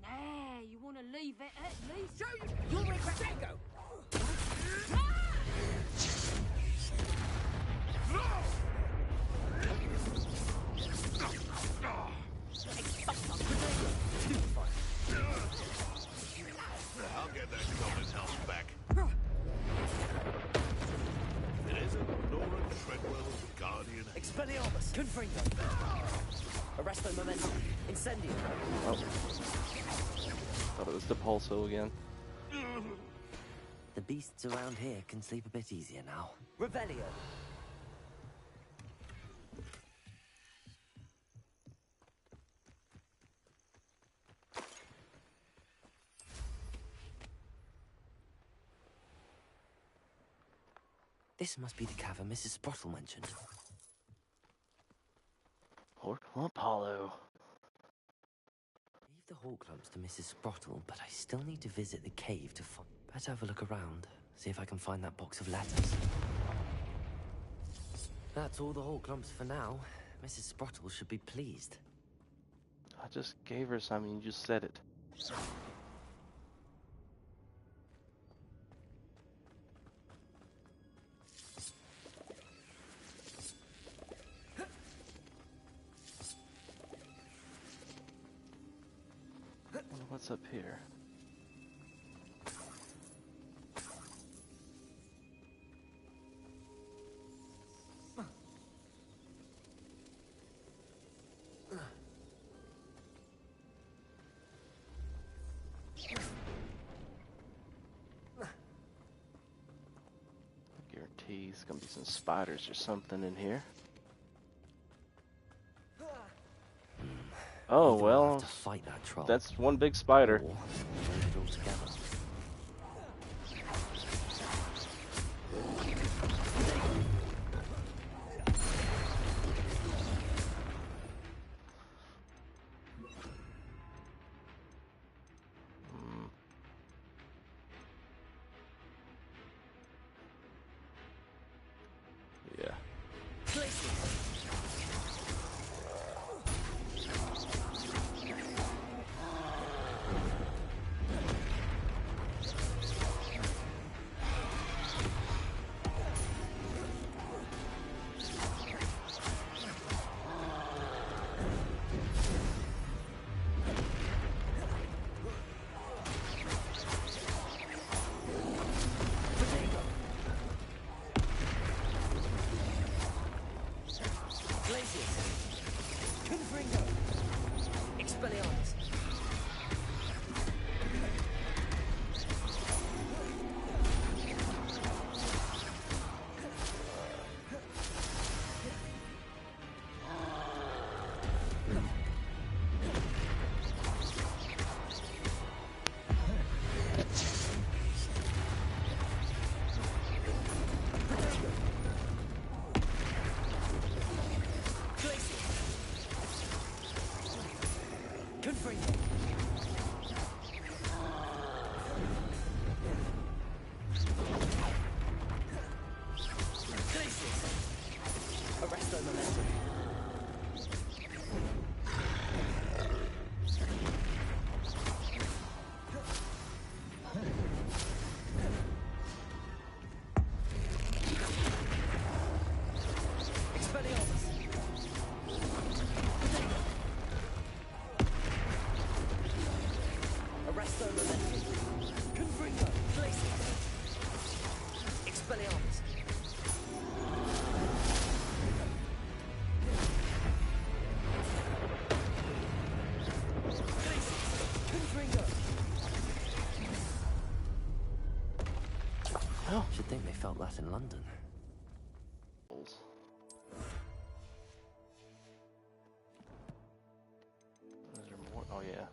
Nah, you want to leave it at least? Show you! You'll regret it. Go! I'll get that goblin's house back. It isn't Nora Treadwell, Guardian. Expelliarmus! Confringo! Arresto momentum! Incendio! Oh. Thought it was Depulso again. The beasts around here can sleep a bit easier now. Revelio! This must be the cavern Mrs. Sprottle mentioned. Pork Lump Hollow. Leave the hawk lumps to Mrs. Sprottle, but I still need to visit the cave to find... Better have a look around, see if I can find that box of letters. That's all the hawk lumps for now. Mrs. Sprottle should be pleased. I just gave her some, you just said it. Wonder what's up here? Guarantee there's gonna be some spiders or something in here. Oh Either we'll well, have to fight that troll, that's one big spider. or avoid it altogether. Yeah. Should think they felt that in London. Is there more? Oh yeah.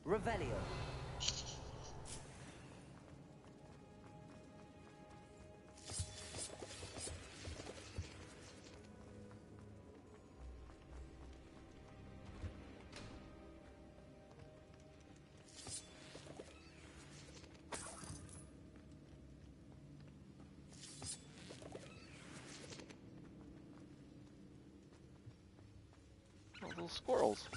Revelio. Oh, little squirrels.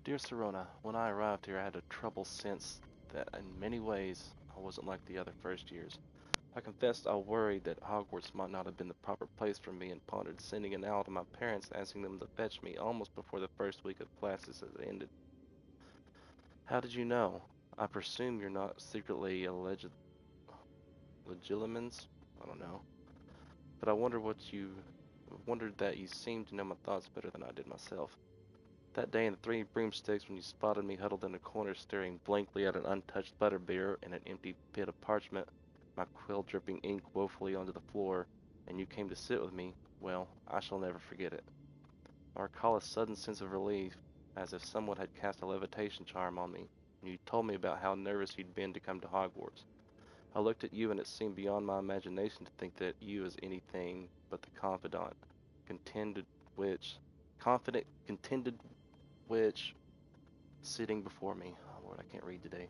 Dear Serona, when I arrived here I had a troubled sense that in many ways I wasn't like the other first years. I confessed I worried that Hogwarts might not have been the proper place for me and pondered sending an owl to my parents asking them to fetch me almost before the first week of classes had ended. How did you know? I presume you're not secretly legilimens? I don't know. But I wonder what you wondered that you seemed to know my thoughts better than I did myself. That day in the Three Broomsticks, when you spotted me huddled in a corner staring blankly at an untouched butterbeer and an empty bit of parchment, my quill dripping ink woefully onto the floor, and you came to sit with me, well, I shall never forget it. I recall a sudden sense of relief, as if someone had cast a levitation charm on me, and you told me about how nervous you'd been to come to Hogwarts. I looked at you, and it seemed beyond my imagination to think that you as anything but the confidant, contended which, sitting before me. Oh Lord, I can't read today.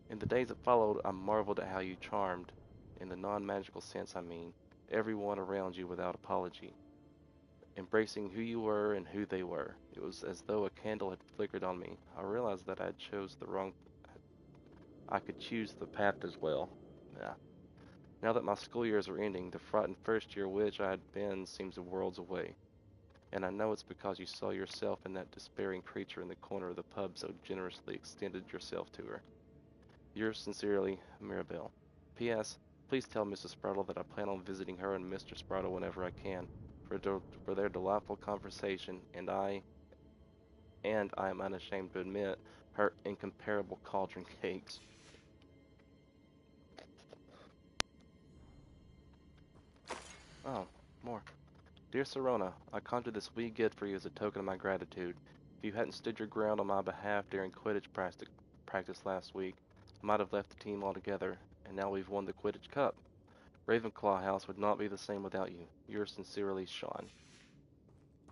In the days that followed, I marveled at how you charmed, in the non-magical sense I mean, everyone around you without apology, embracing who you were and who they were. It was as though a candle had flickered on me. I realized that I could choose the path as well. Yeah. Now that my school years are ending, the frightened first-year witch I had been seems worlds away. And I know it's because you saw yourself in that despairing creature in the corner of the pub so generously extended yourself to her. Yours sincerely, Mirabelle. P.S. Please tell Mrs. Sproudle that I plan on visiting her and Mr. Sproudle whenever I can, for their delightful conversation, and I am unashamed to admit, her incomparable cauldron cakes. Oh, more. Dear Serona, I conjured this wee gift for you as a token of my gratitude. If you hadn't stood your ground on my behalf during Quidditch practice last week, I might have left the team altogether, and now we've won the Quidditch Cup. Ravenclaw House would not be the same without you. Yours sincerely, Sean.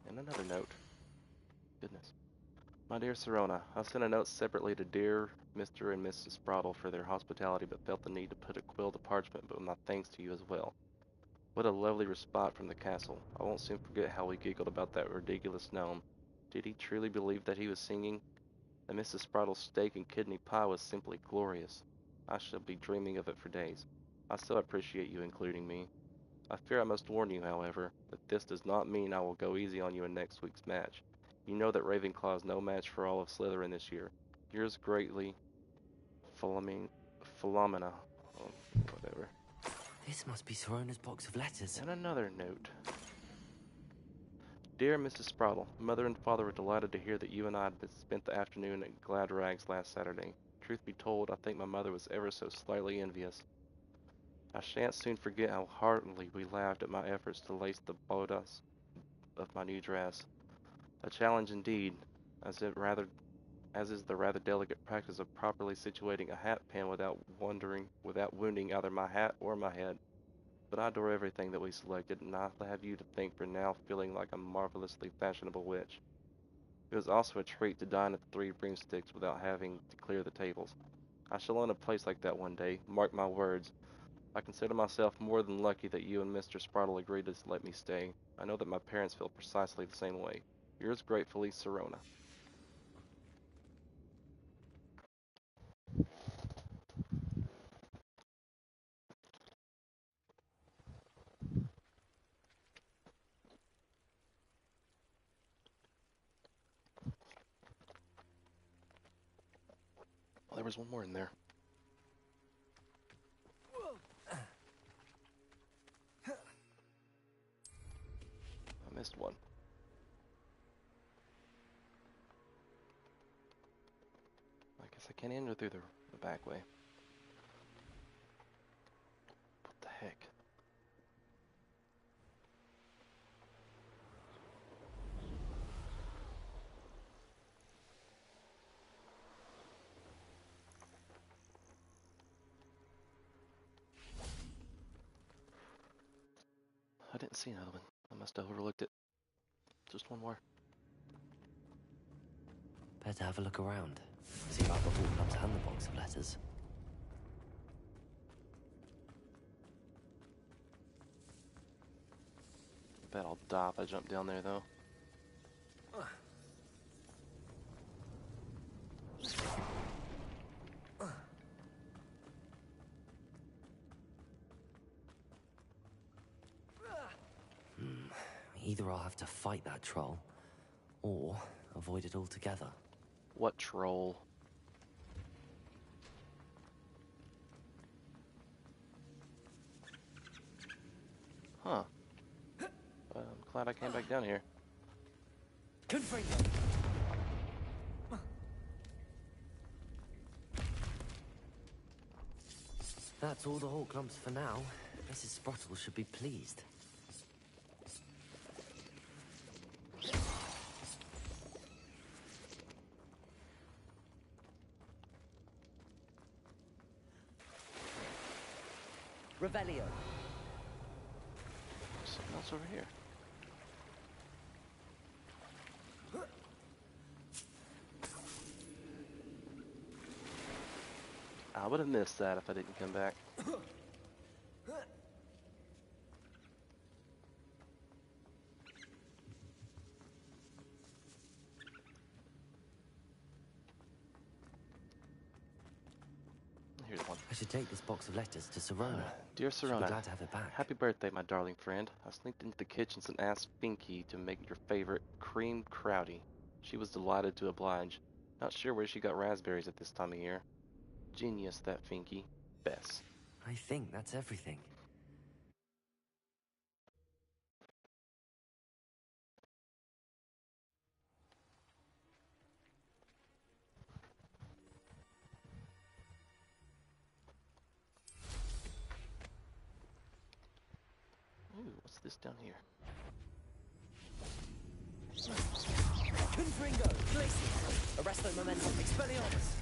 And another note. Goodness. My dear Serona, I sent a note separately to dear Mr. and Mrs. Sproudle for their hospitality, but felt the need to put a quill to parchment, but my thanks to you as well. What a lovely respite from the castle. I won't soon forget how we giggled about that ridiculous gnome. Did he truly believe that he was singing? And Mrs. Sproudle's steak and kidney pie was simply glorious. I shall be dreaming of it for days. I still appreciate you including me. I fear I must warn you, however, that this does not mean I will go easy on you in next week's match. You know that Ravenclaw is no match for all of Slytherin this year. Yours greatly, Philomena. Oh, whatever. This must be Sorona's box of letters. And another note. Dear Mrs. Sproudle, Mother and Father were delighted to hear that you and I had spent the afternoon at Glad Rags last Saturday. Truth be told, I think my mother was ever so slightly envious. I shan't soon forget how heartily we laughed at my efforts to lace the bodice of my new dress. A challenge indeed, as is the rather delicate practice of properly situating a hat pin without wounding either my hat or my head. But I adore everything that we selected, and I have you to thank for now feeling like a marvelously fashionable witch. It was also a treat to dine at the Three Broomsticks without having to clear the tables. I shall own a place like that one day, mark my words. I consider myself more than lucky that you and Mr. Sproudle agreed to let me stay. I know that my parents feel precisely the same way. Yours gratefully, Serona. Well, there was one more in there. I missed one. I guess I can't enter through the back way. What the heck? I didn't see another one. I must have overlooked it. Just one more. Better have a look around. See if I've got all enough to hand the box of letters. I bet I'll die if I jump down there, though. Either I'll have to fight that troll, or avoid it altogether. What troll? Huh. glad I came back down here. Confringo. That's all the Hawk lumps for now. Mrs. Sprottle should be pleased. Revelio. Something else over here. I would have missed that if I didn't come back. Here's one. I should take this box of letters to Serona. Dear She'll be Serona, glad to have it back. happy birthday, my darling friend. I sneaked into the kitchens and asked Finky to make your favorite cream crowdy. She was delighted to oblige. Not sure where she got raspberries at this time of year. Genius, that Finky. Bess. I think that's everything. Ooh, what's this down here? Confringo. Glacius. Arresto momentum. Expelliarmus.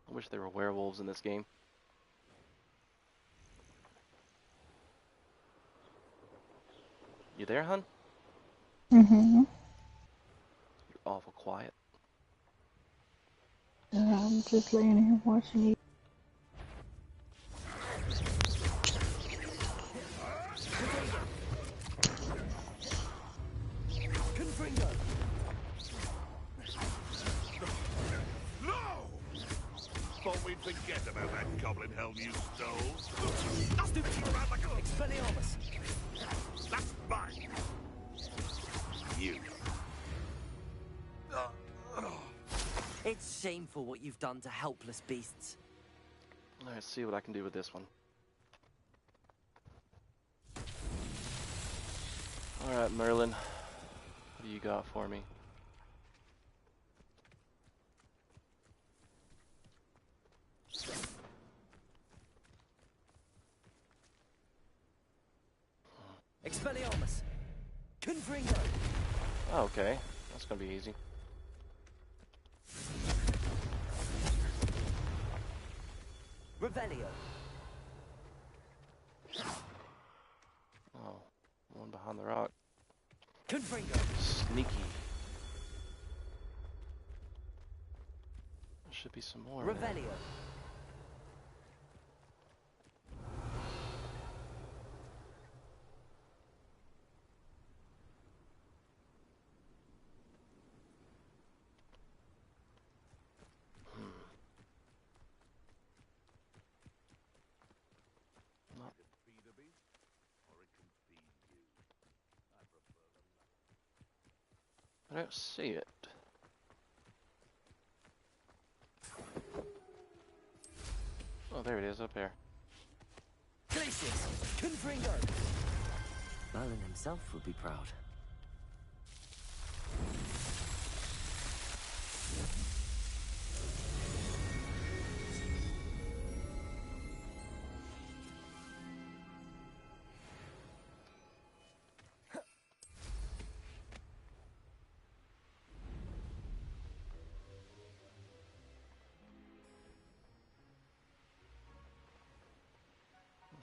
I wish there were werewolves in this game. You there, hun? Mm-hmm. You're awful quiet. I'm just laying here watching you. Confringo. No! Thought we'd forget about that goblin helm you stole. Stupid. Around like a... Expelliarmus. That's mine. You. It's shameful what you've done to helpless beasts. Let's see what I can do with this one. Alright, Merlin. What do you got for me? Expelliarmus. Confringo. Oh, okay. That's gonna be easy. Revelio. Oh, one behind the rock. Confringo. Sneaky. There should be some more. Revelio. I don't see it. Oh, there it is, up there. Glacius. Confringo. Merlin himself would be proud.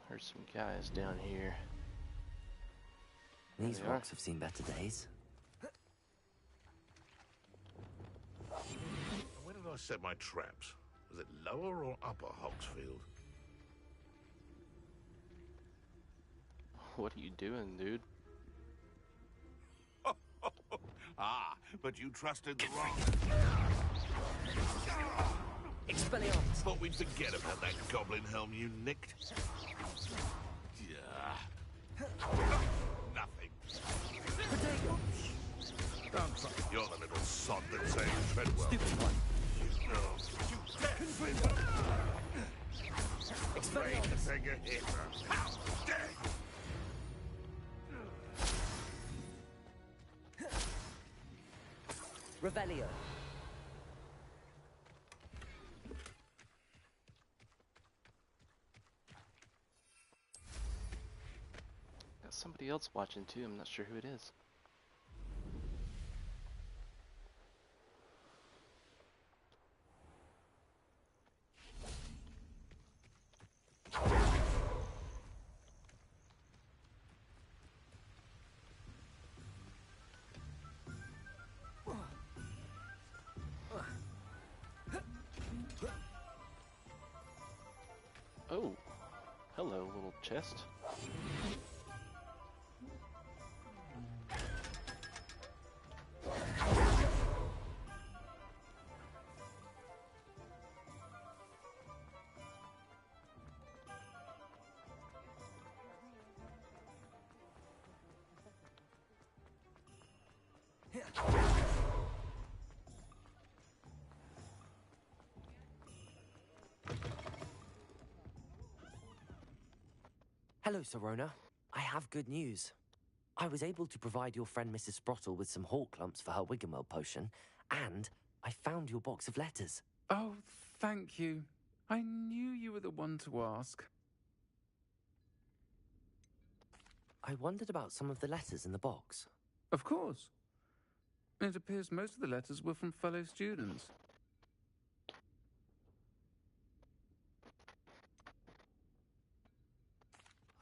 There's some guys down here. These There they rocks have seen better days. Where did I set my traps? Was it lower or upper Hogsfield? What are you doing, dude? Ah, but you trusted the wrong... Expelliarmus. Thought we'd forget about that goblin helm you nicked. Yeah. Nothing. Don't try. You're the little sod that saved Treadwell. Stupid one. trigger hit her. How dare you! Revelio. Got somebody else watching too. I'm not sure who it is. Oh, hello, little chest. Hello, Sirona. I have good news. I was able to provide your friend Mrs. Sprottle with some hawk lumps for her Wiggenweld potion, and I found your box of letters. Oh, thank you. I knew you were the one to ask. I wondered about some of the letters in the box. Of course. It appears most of the letters were from fellow students.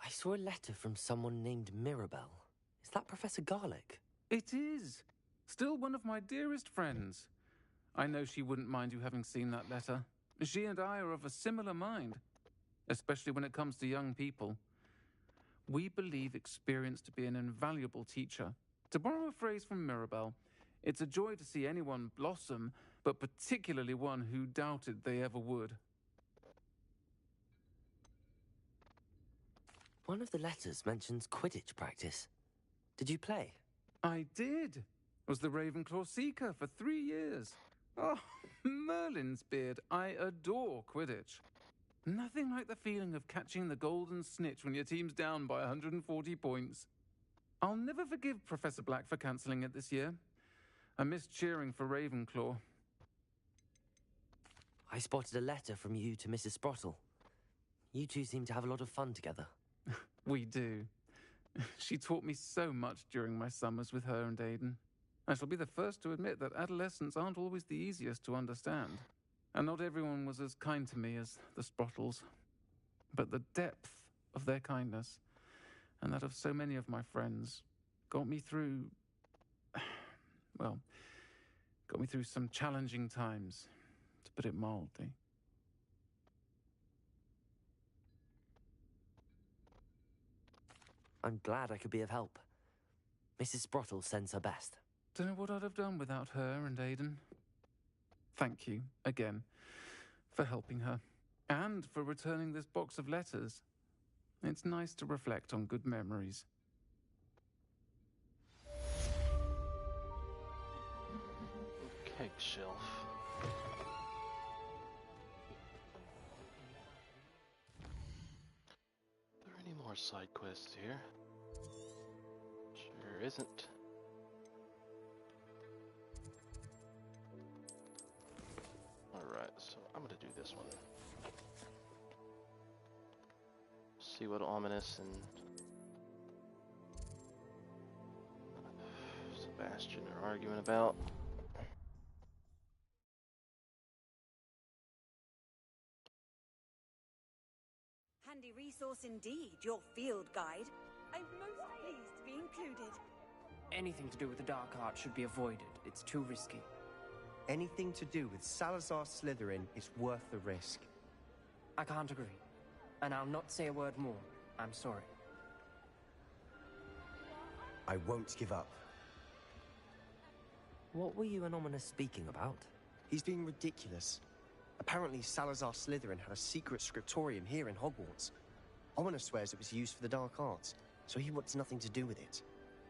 I saw a letter from someone named Mirabelle. Is that Professor Garlick? It is. Still one of my dearest friends. I know she wouldn't mind you having seen that letter. She and I are of a similar mind, especially when it comes to young people. We believe experience to be an invaluable teacher. To borrow a phrase from Mirabelle, it's a joy to see anyone blossom, but particularly one who doubted they ever would. One of the letters mentions Quidditch practice. Did you play? I did. Was the Ravenclaw Seeker for 3 years. Oh, Merlin's beard. I adore Quidditch. Nothing like the feeling of catching the golden snitch when your team's down by 140 points. I'll never forgive Professor Black for cancelling it this year. I missed cheering for Ravenclaw. I spotted a letter from you to Mrs. Sprottle. You two seem to have a lot of fun together. We do. She taught me so much during my summers with her and Aidan. I shall be the first to admit that adolescents aren't always the easiest to understand. And not everyone was as kind to me as the Sprottles. But the depth of their kindness, and that of so many of my friends, got me through... well, got me through some challenging times, to put it mildly. I'm glad I could be of help. Mrs. Sprottle sends her best. Don't know what I'd have done without her and Aidan. Thank you, again, for helping her, and for returning this box of letters. It's nice to reflect on good memories. Keg shelf. Are there any more side quests here? Sure isn't. Alright, so I'm gonna do this one. See what Ominous and Sebastian are arguing about. Handy resource indeed, your field guide. I'm most pleased to be included. Anything to do with the dark art should be avoided. It's too risky. Anything to do with Salazar Slytherin is worth the risk. I can't agree. And I'll not say a word more. I'm sorry. I won't give up. What were you and Ominous speaking about? He's being ridiculous. Apparently Salazar Slytherin had a secret scriptorium here in Hogwarts. Ominous swears it was used for the dark arts, so he wants nothing to do with it.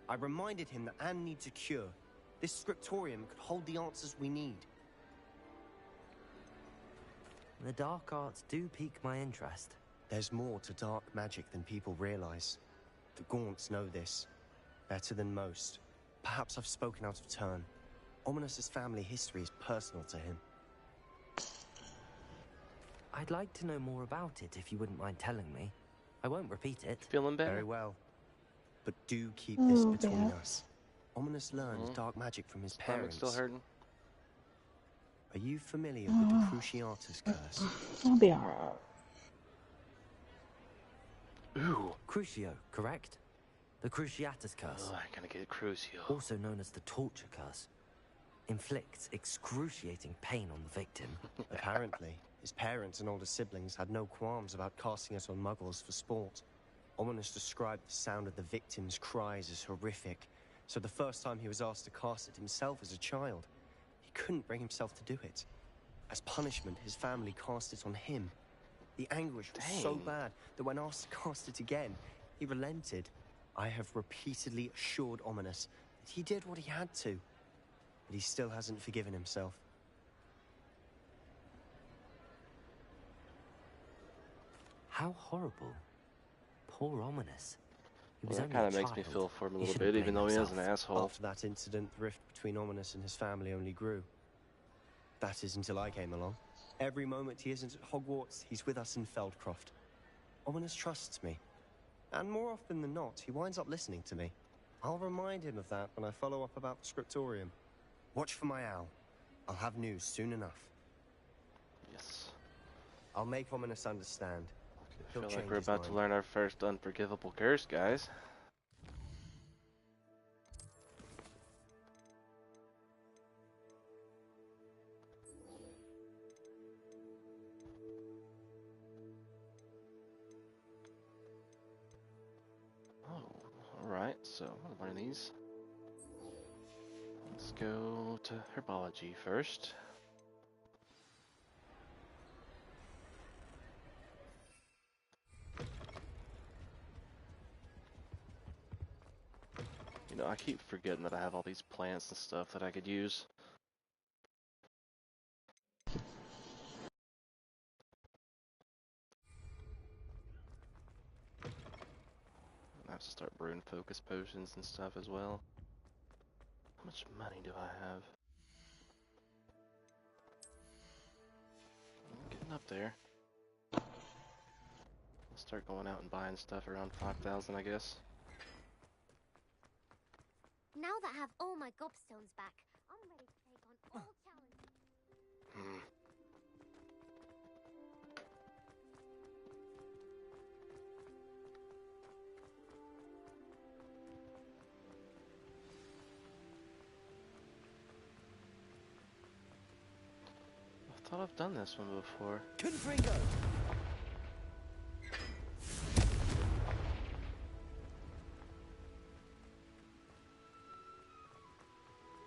I reminded him that Anne needs a cure. This scriptorium could hold the answers we need. The dark arts do pique my interest. There's more to dark magic than people realize. The Gaunts know this better than most. Perhaps I've spoken out of turn. Ominous's family history is personal to him. I'd like to know more about it if you wouldn't mind telling me. I won't repeat it. Feeling better? Very well. But do keep this between us. Ominous learned dark magic from his Stomach's parents. still hurting? Are you familiar with the Cruciatus curse? I'll be alright. Ooh. Crucio, correct? The Cruciatus curse. Oh, I'm gonna get Crucio. Also known as the torture curse. Inflicts excruciating pain on the victim. Apparently, his parents and older siblings had no qualms about casting it on muggles for sport. Ominous described the sound of the victim's cries as horrific, so the first time he was asked to cast it himself as a child, he couldn't bring himself to do it. As punishment, his family cast it on him. The anguish was so bad that when asked to cast it again, he relented. I have repeatedly assured Ominous that he did what he had to, but he still hasn't forgiven himself. How horrible. Poor Ominous. He was Well, that kind of makes me feel for him a little bit, even though he is an asshole. After that incident, the rift between Ominous and his family only grew. That is until I came along. Every moment he isn't at Hogwarts, he's with us in Feldcroft. Ominous trusts me. And more often than not, he winds up listening to me. I'll remind him of that when I follow up about the scriptorium. Watch for my owl. I'll have news soon enough. Yes. I'll make Ominous understand. I feel like we're about to learn our first unforgivable curse, guys. Oh, alright, so I'll learn these. Let's go to herbology first. You know, I keep forgetting that I have all these plants and stuff that I could use. I have to start brewing focus potions and stuff as well. How much money do I have? I'm getting up there. I'll start going out and buying stuff around 5,000, I guess. Now that I have all my gobstones back, I'm ready to take on all challenges. I thought I've done this one before. Confringo!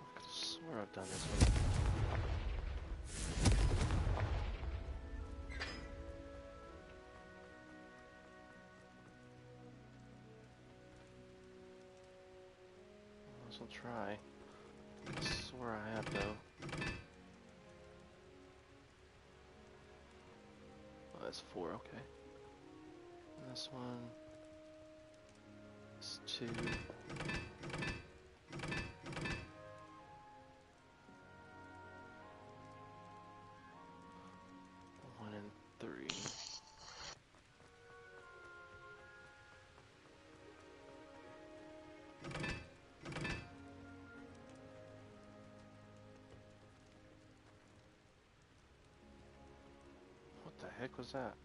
I could swear I've done this one. Might as well try. I swear I have though. Oh, that's 4, okay. And this one is 2. 1 and 3. What the heck was that?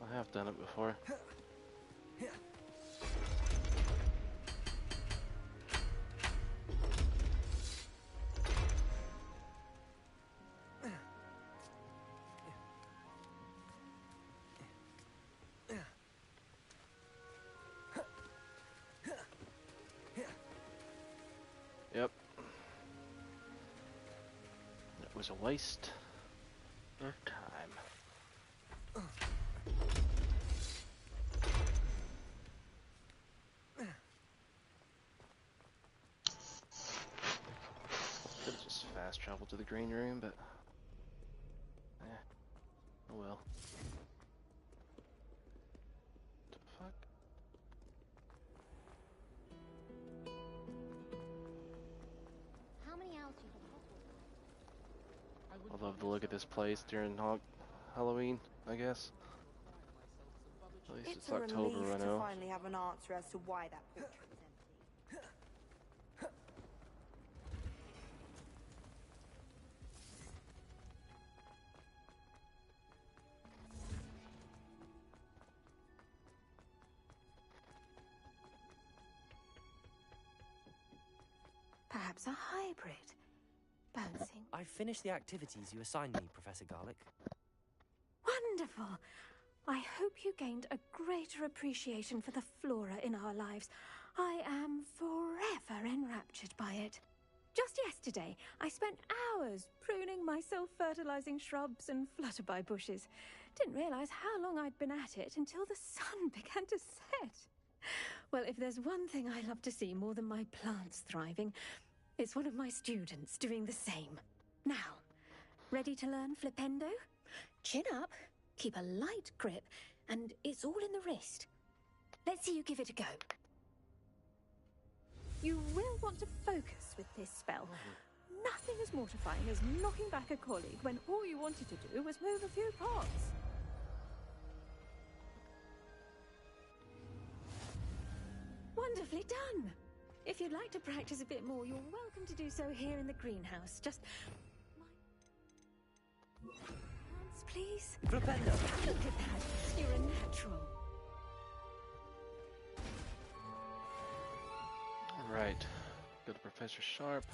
I have done it before. Yep. It was a waste of time. Could have just fast traveled to the green room, but Oh well. The fuck? How many hours do you think Hogwarts? I love the look of this place during Halloween, I guess. At least it's a October, relief I to know. finally have an answer as to why that portrait was empty. Perhaps a hybrid. Bouncing. I finished the activities you assigned me, Professor Garlick. Wonderful. I hope you gained a greater appreciation for the flora in our lives. I am forever enraptured by it. Just yesterday, I spent hours pruning my self-fertilizing shrubs and flutterby bushes. Didn't realize how long I'd been at it until the sun began to set. Well, if there's one thing I love to see more than my plants thriving, it's one of my students doing the same. Now, ready to learn Flipendo? Chin up, keep a light grip, and it's all in the wrist. Let's see you give it a go. You will want to focus with this spell. Nothing as mortifying as knocking back a colleague when all you wanted to do was move a few parts. Wonderfully done. If you'd like to practice a bit more, you're welcome to do so here in the greenhouse. Just... Once, please. Flipendo! Look at that. You're a natural. Alright. Go to Professor Sharp.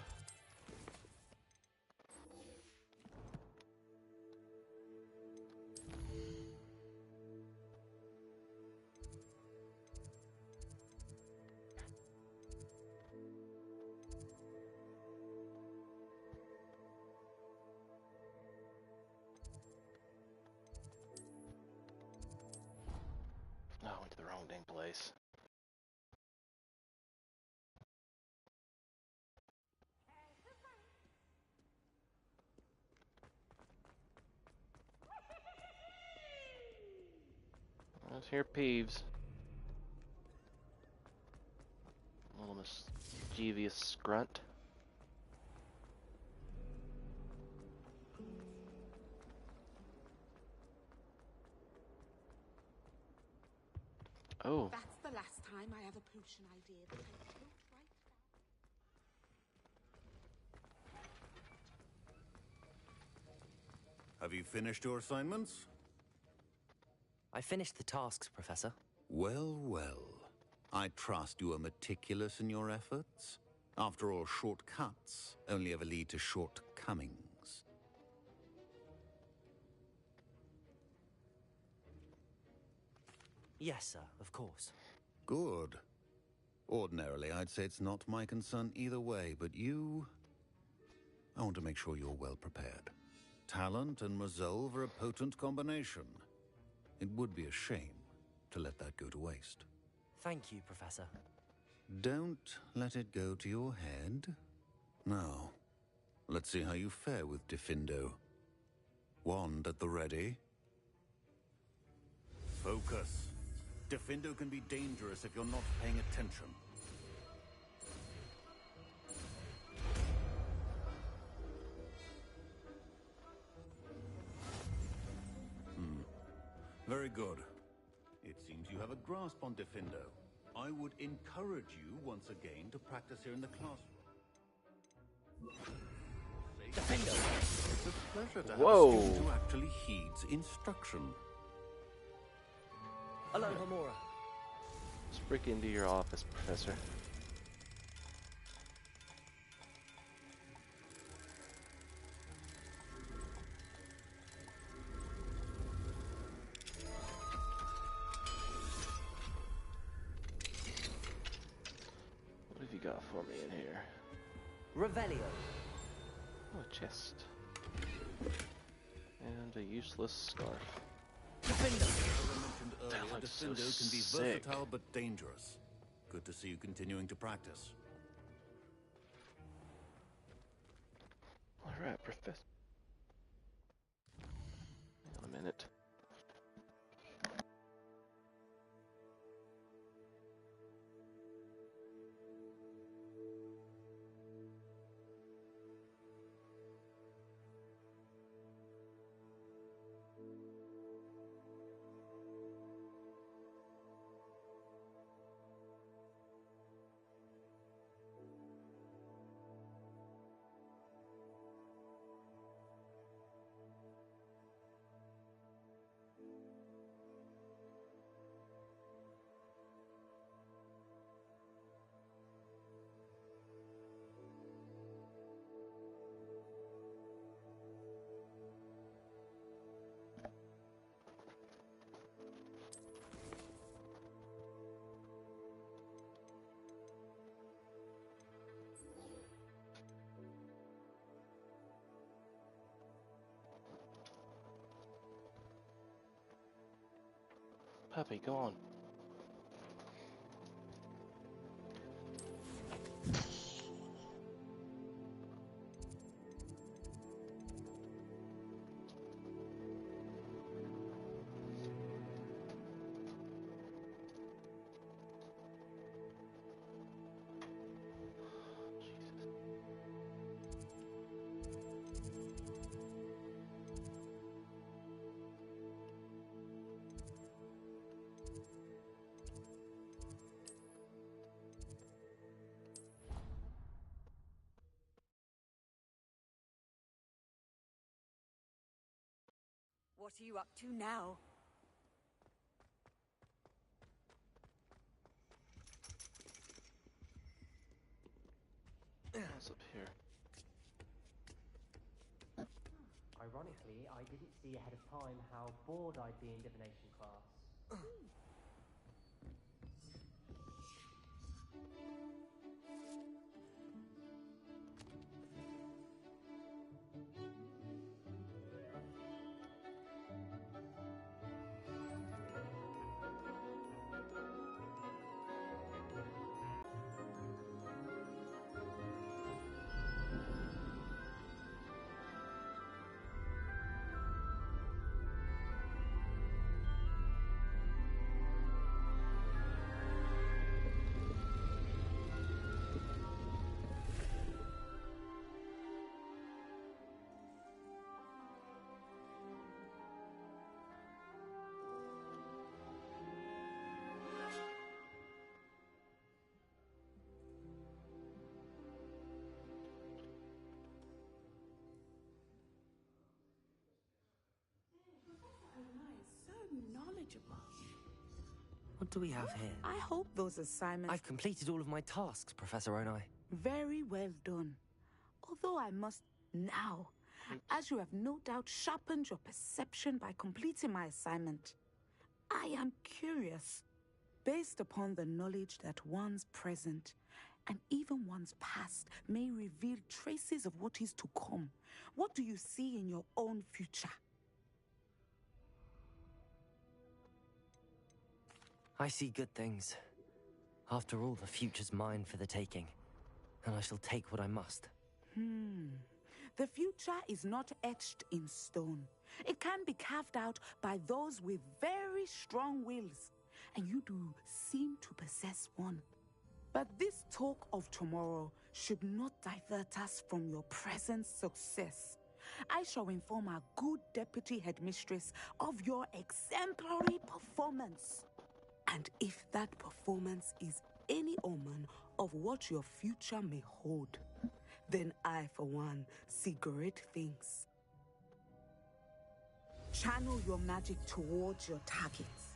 Oh, I went to the wrong dang place. Let's hear Peeves. A little mischievous grunt. Oh. That's the last time I have a potion idea that I don't write down. Have you finished your assignments? I finished the tasks, Professor. Well, well. I trust you are meticulous in your efforts. After all, shortcuts only ever lead to shortcomings. Yes, sir, of course. Good. Ordinarily, I'd say it's not my concern either way, but you... I want to make sure you're well prepared. Talent and resolve are a potent combination. It would be a shame to let that go to waste. Thank you, Professor. Don't let it go to your head. Now, let's see how you fare with Diffindo. Wand at the ready. Focus. Diffindo can be dangerous if you're not paying attention. Very good. It seems you have a grasp on Diffindo. I would encourage you once again to practice here in the classroom. Diffindo! It's a pleasure to have Whoa. a student who actually heeds instruction. Hello, Homura. Let's break into your office, Professor. What have you got for me in here? Revelio. Oh, a chest. And a useless scarf. Diffindo! As I mentioned That earlier, looks so Diffindo can be sick. versatile but dangerous. Good to see you continuing to practice. Alright, Professor. Hang on a minute. Puppy, go on. What are you up to now? What's up here? Ironically, I didn't see ahead of time how bored I'd be in divination class. What do we have here? I hope those assignments... I've completed all of my tasks, Professor Onai. Very well done. Although I must now, as you have no doubt sharpened your perception by completing my assignment, I am curious, based upon the knowledge that one's present and even one's past may reveal traces of what is to come. What do you see in your own future? I see good things. After all, the future's mine for the taking, and I shall take what I must. The future is not etched in stone. It can be carved out by those with very strong wills, and you do seem to possess one. But this talk of tomorrow should not divert us from your present success. I shall inform our good deputy headmistress of your exemplary performance. And if that performance is any omen of what your future may hold, then I, for one, see great things. Channel your magic towards your targets.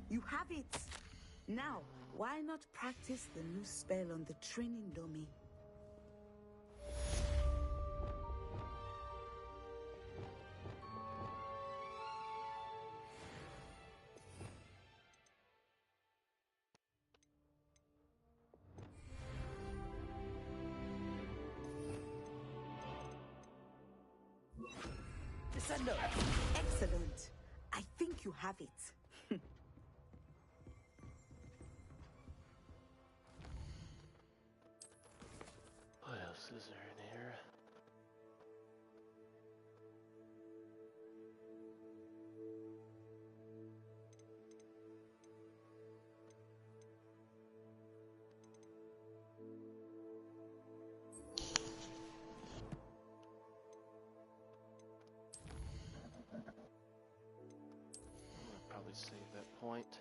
You have it. Now, why not practice the new spell on the training dummy? Descendo! Excellent. I think you have it. What else is there in here? I'll probably save that point.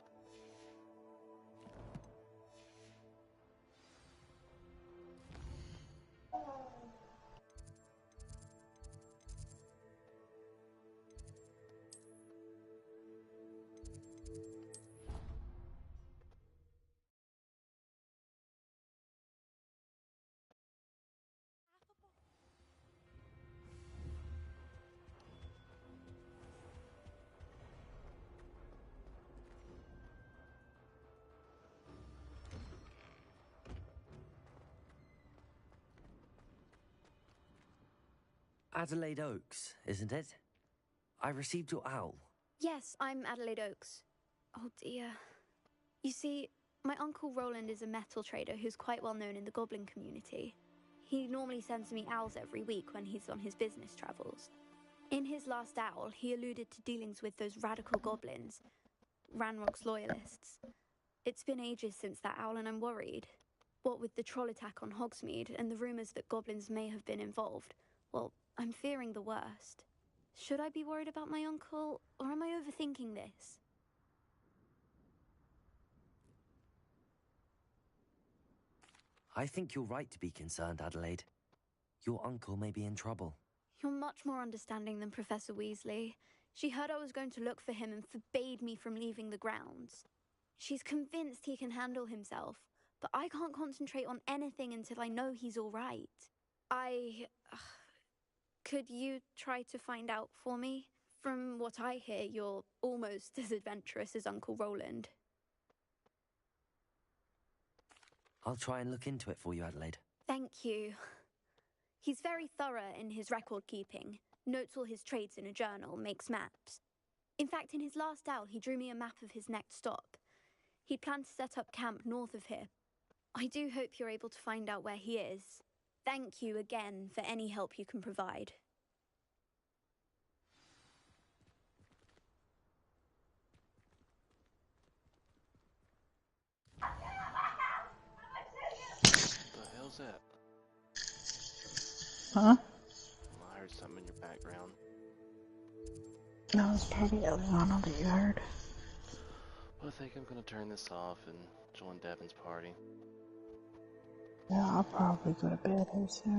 Adelaide Oaks, isn't it? I received your owl. Yes, I'm Adelaide Oaks. Oh dear. You see, my Uncle Roland is a metal trader who's quite well known in the goblin community. He normally sends me owls every week when he's on his business travels. In his last owl, he alluded to dealings with those radical goblins, Ranrock's loyalists. It's been ages since that owl and I'm worried. What with the troll attack on Hogsmeade and the rumours that goblins may have been involved, well, I'm fearing the worst. Should I be worried about my uncle, or am I overthinking this? I think you're right to be concerned, Adelaide. Your uncle may be in trouble. You're much more understanding than Professor Weasley. She heard I was going to look for him and forbade me from leaving the grounds. She's convinced he can handle himself, but I can't concentrate on anything until I know he's all right. Could you try to find out for me? From what I hear, you're almost as adventurous as Uncle Roland. I'll try and look into it for you, Adelaide. Thank you. He's very thorough in his record keeping, notes all his trades in a journal, makes maps. In fact, in his last owl, he drew me a map of his next stop. He planned to set up camp north of here. I do hope you're able to find out where he is. Thank you again for any help you can provide. What the hell's that? Huh? I heard something in your background. No, it's probably Eliana that you heard. Well, I think I'm gonna turn this off and join Devin's party. Yeah, I'll probably go to bed here soon.